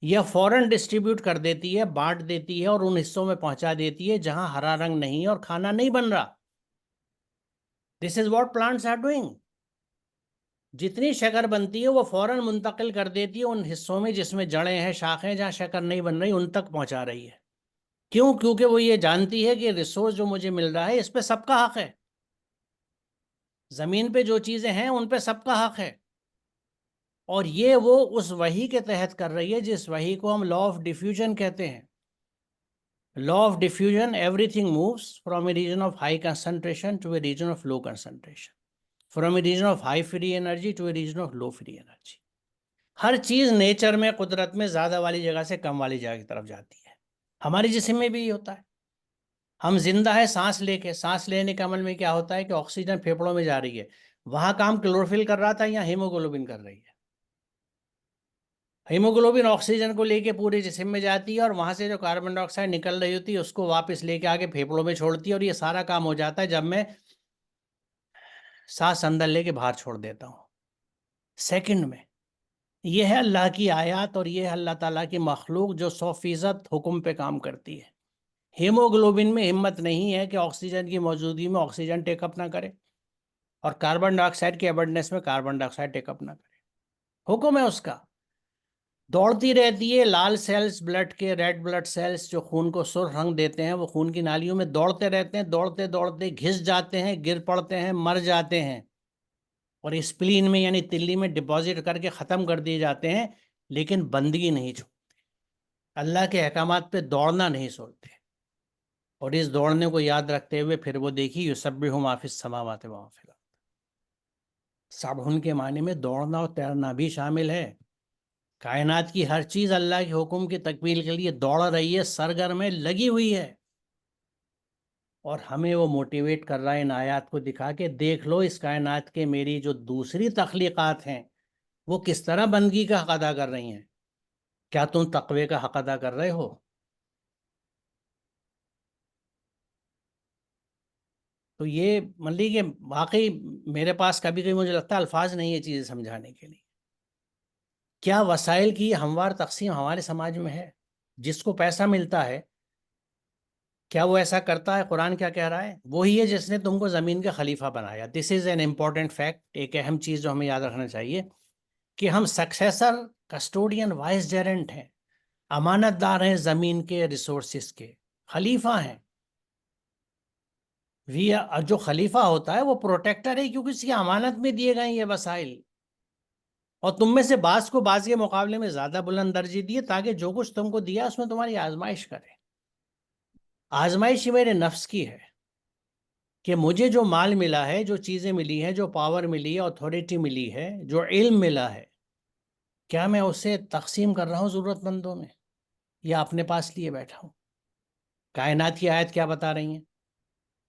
یا فوراً ڈسٹریبیوٹ کر دیتی ہے، بانٹ دیتی ہے، اور ان حصوں میں پہنچا دیتی ہے جہاں ہرا رنگ نہیں ہے اور کھانا نہیں بن رہا. This is what plants are doing. جتنی شکر بنتی ہے وہ فوراً منتقل کر دیتی ہے ان حصوں میں جس میں جڑیں ہیں، شاخیں، جہاں شکر نہیں بن رہی، ان تک پہنچا رہی ہے. کیوں؟ کیونکہ وہ یہ جانتی ہے کہ ریسورس جو مجھے مل رہا ہے اس پہ سب کا حق ہے. زمین پہ جو چیزیں ہیں ان پہ سب کا حق ہے، اور یہ وہ اس وحی کے تحت کر رہی ہے جس وحی کو ہم لا آف ڈیفیوژن کہتے ہیں. Law of diffusion, everything moves from a region of high concentration to a region of low concentration, from a region of high free energy to a region of low free energy. ہر چیز nature میں، قدرت میں، زیادہ والی جگہ سے کم والی جگہ کی طرف جاتی ہے. ہمارے جسم میں بھی یہ ہوتا ہے. ہم زندہ ہے سانس لے کے، سانس لینے کے عمل میں کیا ہوتا ہے کہ آکسیجن پھیپڑوں میں جا رہی ہے. وہاں کام کلوروفل کر رہا تھا، یا ہیموگلوبن کر رہی ہے. ہیموگلوبن آکسیجن کو لے کے پورے جسم میں جاتی ہے، اور وہاں سے جو کاربن ڈائی آکسائڈ نکل رہی ہوتی ہے اس کو واپس لے کے آگے پھیپڑوں میں چھوڑتی ہے، اور یہ سارا کام ہو جاتا ہے جب میں سانس اندر لے کے باہر چھوڑ دیتا ہوں، سیکنڈ میں. یہ ہے اللہ کی آیات، اور یہ ہے اللہ تعالیٰ کی مخلوق جو 100% حکم پہ کام کرتی ہے. ہیموگلوبن میں ہمت نہیں ہے کہ آکسیجن کی موجودگی میں آکسیجن ٹیک اپ نہ کرے اور کاربن ڈائی آکسائڈ کی ایبنڈنس میں کاربن ڈائی آکسائڈ ٹیک اپ نہ کرے. حکم ہے اس کا. دوڑتی رہتی ہے. لال سیلز بلڈ کے، ریڈ بلڈ سیلز جو خون کو سرخ رنگ دیتے ہیں، وہ خون کی نالیوں میں دوڑتے رہتے ہیں، دوڑتے دوڑتے گھس جاتے ہیں، گر پڑتے ہیں، مر جاتے ہیں اور اسپلین میں یعنی تلی میں ڈپازٹ کر کے ختم کر دیے جاتے ہیں. لیکن بندگی نہیں چھوڑتے، اللہ کے احکامات پہ دوڑنا نہیں چھوڑتے. اور اس دوڑنے کو یاد رکھتے ہوئے پھر وہ دیکھیے یسبح ما فی السماوات و ما فی الارض. سبحن کے معنی میں دوڑنا اور تیرنا بھی شامل ہے. کائنات کی ہر چیز اللہ کے حکم کی تکمیل کے لیے دوڑ رہی ہے، سرگرم میں لگی ہوئی ہے. اور ہمیں وہ موٹیویٹ کر رہا ہے ان آیات کو دکھا کے، دیکھ لو اس کائنات کے میری جو دوسری تخلیقات ہیں وہ کس طرح بندگی کا حق ادا کر رہی ہیں. کیا تم تقوی کا حق ادا کر رہے ہو؟ تو یہ مطلب کہ واقعی میرے پاس کبھی کبھی مجھے لگتا ہے الفاظ نہیں ہے چیزیں سمجھانے کے لیے. کیا وسائل کی ہموار تقسیم ہمارے سماج میں ہے؟ جس کو پیسہ ملتا ہے کیا وہ ایسا کرتا ہے؟ قرآن کیا کہہ رہا ہے؟ وہی ہے جس نے تم کو زمین کا خلیفہ بنایا. دس از این امپورٹنٹ فیکٹ. ایک اہم چیز جو ہمیں یاد رکھنا چاہیے کہ ہم سکسیسر، کسٹوڈین، وائس جیرنٹ ہیں، امانت دار ہیں زمین کے ریسورسز کے، خلیفہ ہیں. جو خلیفہ ہوتا ہے وہ پروٹیکٹر ہے، کیونکہ اس کی امانت میں دیے گئے یہ وسائل. اور تم میں سے بعض کو بعض کے مقابلے میں زیادہ بلند درجے دیے تاکہ جو کچھ تم کو دیا اس میں تمہاری آزمائش کرے. آزمائش میرے نفس کی ہے کہ مجھے جو مال ملا ہے، جو چیزیں ملی ہیں، جو پاور ملی ہے، اتھارٹی ملی ہے، جو علم ملا ہے، کیا میں اسے تقسیم کر رہا ہوں ضرورت مندوں میں یا اپنے پاس لیے بیٹھا ہوں؟ کائنات کی آیت کیا بتا رہی ہیں؟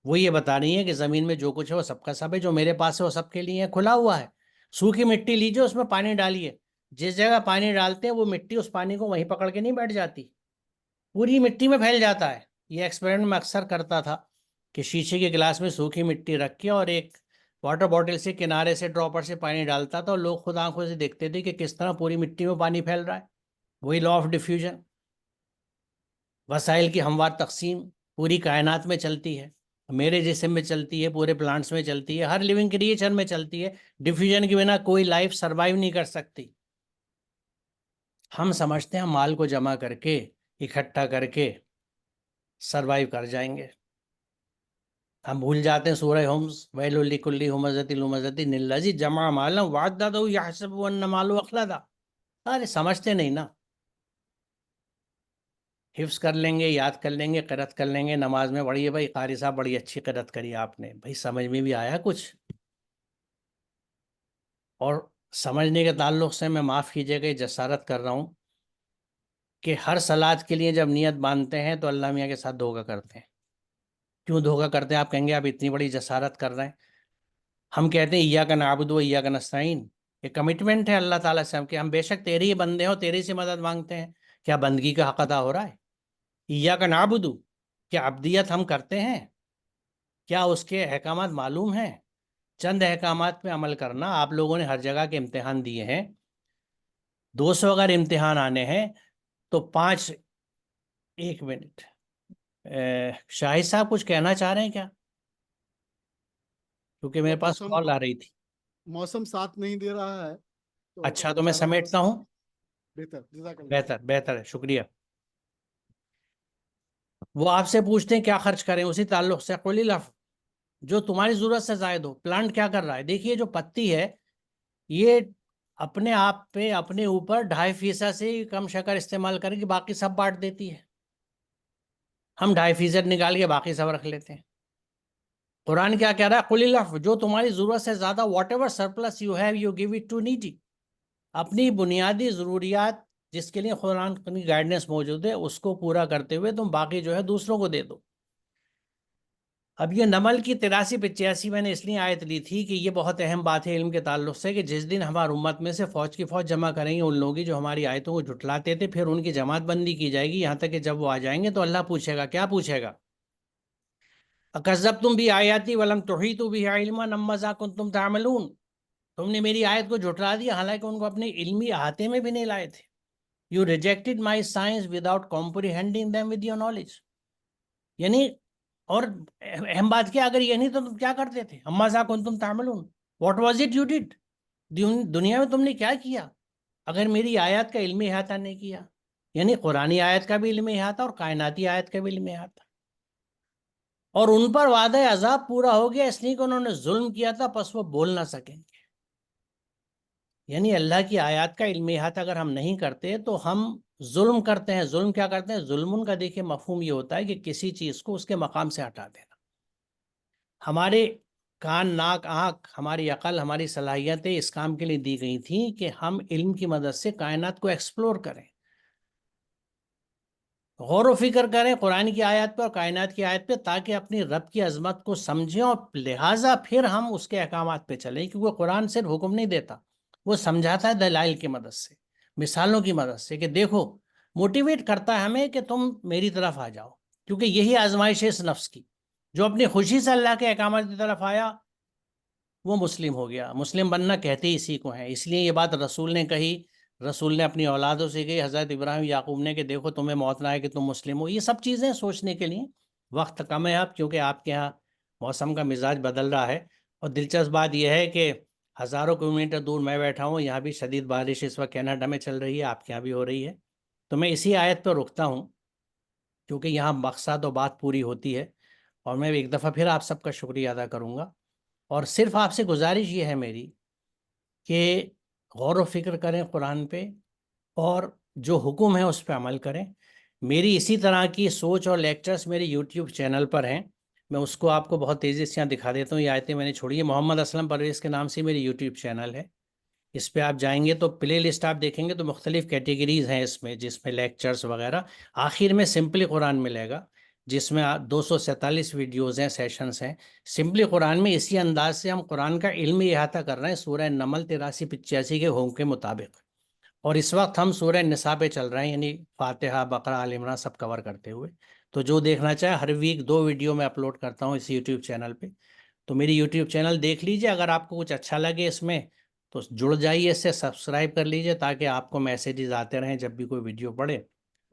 وہ یہ بتا رہی ہیں کہ زمین میں جو کچھ ہے وہ سب کا سب ہے. جو میرے پاس ہے وہ سب کے لیے ہے، کھلا ہوا ہے. سوکھی مٹی لیجیے، اس میں پانی ڈالیے، جس جگہ پانی ڈالتے ہیں وہ مٹی اس پانی کو وہیں پکڑ کے نہیں بیٹھ جاتی، پوری مٹی میں پھیل جاتا ہے. یہ ایکسپیرمنٹ میں اکثر کرتا تھا کہ شیشے کے گلاس میں سوکھی مٹی رکھ کے اور ایک واٹر بوٹل سے کنارے سے ڈراپر سے پانی ڈالتا تھا اور لوگ خود آنکھوں سے دیکھتے تھے کہ کس طرح پوری مٹی میں پانی پھیل رہا ہے. وہی لا آف ڈیفیوژن. وسائل کی ہموار تقسیم پوری کائنات میں چلتی ہے، میرے جسم میں چلتی ہے، پورے پلانٹس میں چلتی ہے، ہر لیونگ کریچر میں چلتی ہے. ڈیفیوژن کے بنا کوئی لائف سروائیو نہیں کر سکتی. ہم سمجھتے ہیں مال کو جمع کر کے، اکٹھا کر کے سروائیو کر جائیں گے. ہم بھول جاتے ہیں سورہ ہومز، ویل لکل ہمزۃ لمزۃ الذی جمع مالا وعددہ یحسب ان مالہ اخلدا. ارے سمجھتے نہیں نا. حفظ کر لیں گے، یاد کر لیں گے، قرأت کر لیں گے، نماز میں پڑھیے بھائی قاری صاحب بڑی اچھی قرأت کری آپ نے، بھائی سمجھ میں بھی آیا کچھ. اور سمجھنے کے تعلق سے میں معاف کیجیے گا جسارت کر رہا ہوں کہ ہر صلات کے لیے جب نیت باندھتے ہیں تو اللہ میاں کے ساتھ دھوکہ کرتے ہیں. کیوں دھوکہ کرتے ہیں؟ آپ کہیں گے آپ اتنی بڑی جسارت کر رہے ہیں. ہم کہتے ہیں ایاک نعبد و ایاک نستعین، یہ کمٹمنٹ ہے اللہ تعالیٰ سے کہ ہم بے شک تیرے ہی بندے ہیں اور تیرے سے مدد مانگتے ہیں. کیا بندگی کا حق ادا ہو رہا ہے؟ ایاک نعبد، کیا عبدیت ہم کرتے ہیں؟ کیا اس کے احکامات معلوم ہیں؟ چند احکامات پہ عمل کرنا. آپ لوگوں نے ہر جگہ کے امتحان دیے ہیں، 200 اگر امتحان آنے ہیں تو 5. ایک منٹ، شاہد صاحب کچھ کہنا چاہ رہے ہیں کیا؟ کیونکہ میرے پاس کال آ رہی تھی. موسم ساتھ نہیں دے رہا ہے. اچھا تو میں سمیٹتا ہوں. بہتر، جزاک اللہ. بہتر بہتر ہے، شکریہ. وہ آپ سے پوچھتے ہیں کیا خرچ کریں، اسی تعلق سے قل العفو، جو تمہاری ضرورت سے زائد ہو. پلانٹ کیا کر رہا ہے؟ دیکھیے جو پتی ہے یہ اپنے آپ پہ اپنے اوپر 2.5% سے کم شکر استعمال کرے گی، باقی سب بانٹ دیتی ہے. ہم 2.5% نکال کے باقی سب رکھ لیتے ہیں. قرآن کیا کہہ رہا ہے؟ قل العفو، جو تمہاری ضرورت سے زیادہ whatever surplus you have you give it to needy. اپنی بنیادی ضروریات جس کے لیے قرآن کی گائیڈنس موجود ہے اس کو پورا کرتے ہوئے تم باقی جو ہے دوسروں کو دے دو. اب یہ نمل کی 83-85 میں نے اس لیے آیت لی تھی کہ یہ بہت اہم بات ہے علم کے تعلق سے، کہ جس دن ہماری امت میں سے فوج کی فوج جمع کریں گے ان لوگوں کی جو ہماری آیتوں کو جھٹلاتے تھے، پھر ان کی جماعت بندی کی جائے گی، یہاں تک کہ جب وہ آ جائیں گے تو اللہ پوچھے گا. کیا پوچھے گا؟ اکذبتم بآیاتی ولم تحیطوا بہ علما ام ماذا کنتم تعملون. تم نے میری آیت کو جھٹلا دیا حالانکہ ان کو اپنے علمی احاطے میں بھی نہیں لائے تھے. You rejected my science without comprehending them with your knowledge. یعنی اور اہم بات کیا، اگر یہ نہیں تو تم کیا کرتے تھے؟ اما ذا کنتم تعملون، what was it you did, دنیا میں تم نے کیا کیا اگر میری آیات کا علمی احاطہ نہیں کیا؟ یعنی قرآنی آیت کا بھی علم احاطہ اور کائناتی آیت کا بھی علم احاطہ. اور ان پر وعدہ عذاب پورا ہو گیا اس لیے کہ انہوں نے ظلم کیا تھا، پس وہ بول نہ سکیں گے. یعنی اللہ کی آیات کا علم احاطہ اگر ہم نہیں کرتے تو ہم ظلم کرتے ہیں. ظلم کیا کرتے ہیں؟ ظلم کا دیکھیں مفہوم یہ ہوتا ہے کہ کسی چیز کو اس کے مقام سے ہٹا دینا. ہمارے کان، ناک، آنکھ، ہماری عقل، ہماری صلاحیتیں اس کام کے لیے دی گئی تھیں کہ ہم علم کی مدد سے کائنات کو ایکسپلور کریں، غور و فکر کریں قرآن کی آیات پہ اور کائنات کی آیت پہ، تاکہ اپنی رب کی عظمت کو سمجھیں اور لہٰذا پھر ہم اس کے احکامات پہ چلیں. کیونکہ قرآن صرف حکم نہیں دیتا، وہ سمجھاتا ہے دلائل کی مدد سے، مثالوں کی مدد سے، کہ دیکھو، موٹیویٹ کرتا ہے ہمیں کہ تم میری طرف آ جاؤ. کیونکہ یہی آزمائش ہے اس نفس کی. جو اپنی خوشی سے اللہ کے احکامات کی طرف آیا وہ مسلم ہو گیا. مسلم بننا کہتے ہی اسی کو ہیں. اس لیے یہ بات رسول نے کہی، رسول نے اپنی اولادوں سے کہی، حضرت ابراہیم یعقوب نے، کہ دیکھو تمہیں موت نہ آئے کہ تم مسلم ہو. یہ سب چیزیں سوچنے کے لیے. وقت کم ہے اب، کیونکہ آپ کے ہاں موسم کا مزاج بدل رہا ہے. اور دلچسپ بات یہ ہے کہ ہزاروں کلومیٹر دور میں بیٹھا ہوں، یہاں بھی شدید بارش اس وقت کینیڈا میں چل رہی ہے، آپ کے یہاں بھی ہو رہی ہے. تو میں اسی آیت پر رکتا ہوں کیونکہ یہاں مقصد و بات پوری ہوتی ہے. اور میں ایک دفعہ پھر آپ سب کا شکریہ ادا کروں گا. اور صرف آپ سے گزارش یہ ہے میری کہ غور و فکر کریں قرآن پہ اور جو حکم ہے اس پہ عمل کریں. میری اسی طرح کی سوچ اور لیکچرز میرے یوٹیوب چینل پر ہیں. میں اس کو آپ کو بہت تیزی سے یہاں دکھا دیتا ہوں. یہ آیتیں میں نے چھوڑی ہے. محمد اسلم پرویز کے نام سے میری یوٹیوب چینل ہے. اس پہ آپ جائیں گے تو پلے لسٹ آپ دیکھیں گے تو مختلف کیٹیگریز ہیں اس میں، جس میں لیکچرز وغیرہ. آخر میں سمپلی قرآن ملے گا جس میں 247 ویڈیوز ہیں، سیشنز ہیں. سمپلی قرآن میں اسی انداز سے ہم قرآن کا علمی احاطہ کر رہے ہیں سورہ نمل 83-85 کے حکم کے مطابق. اور اس وقت ہم سورہ نساء پہ چل رہے ہیں، یعنی فاتحہ، بقرہ، آل عمران سب کور کرتے ہوئے. تو جو دیکھنا چاہے، ہر ویک 2 ویڈیو میں اپلوڈ کرتا ہوں اس یوٹیوب چینل پہ. تو میری یوٹیوب چینل دیکھ لیجئے. اگر آپ کو کچھ اچھا لگے اس میں تو جڑ جائیے، اس سے سبسکرائب کر لیجئے تاکہ آپ کو میسیجز آتے رہیں جب بھی کوئی ویڈیو پڑے.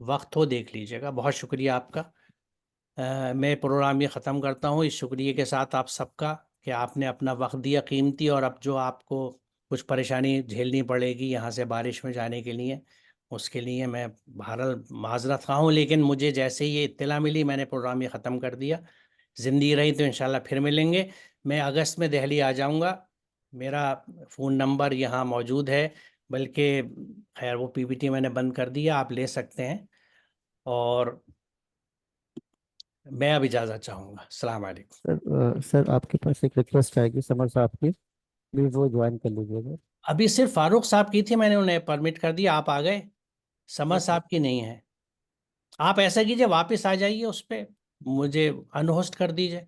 وقت ہو دیکھ لیجئے گا. بہت شکریہ آپ کا. میں پروگرام یہ ختم کرتا ہوں اس شکریہ کے ساتھ آپ سب کا کہ آپ نے اپنا وقت دیا قیمتی. اور اب جو آپ کو کچھ پریشانی جھیلنی پڑے گی یہاں سے بارش میں جانے کے لیے، اس کے لیے میں بہرحال معذرت خواہ ہوں. لیکن مجھے جیسے یہ اطلاع ملی میں نے پروگرام یہ ختم کر دیا. زندگی رہی تو انشاءاللہ پھر ملیں گے. میں اگست میں دہلی آ جاؤں گا. میرا فون نمبر یہاں موجود ہے، بلکہ خیر وہ پی پی ٹی میں نے بند کر دیا، آپ لے سکتے ہیں. اور میں اب اجازت چاہوں گا. السلام علیکم. سر آپ کے پاس ایک ریکویسٹ آئے گی سمر صاحب کی، پلیز وہ جوائن کر لیجیے گا. ابھی صرف فاروق صاحب کی تھی، میں نے انہیں پرمٹ کر دیا. آپ آ گئے، سمر Yes, sir. صاحب کی نہیں ہے. آپ ایسا کیجئے، واپس آ جائیے، اس پہ مجھے انہوسٹ کر دیجئے.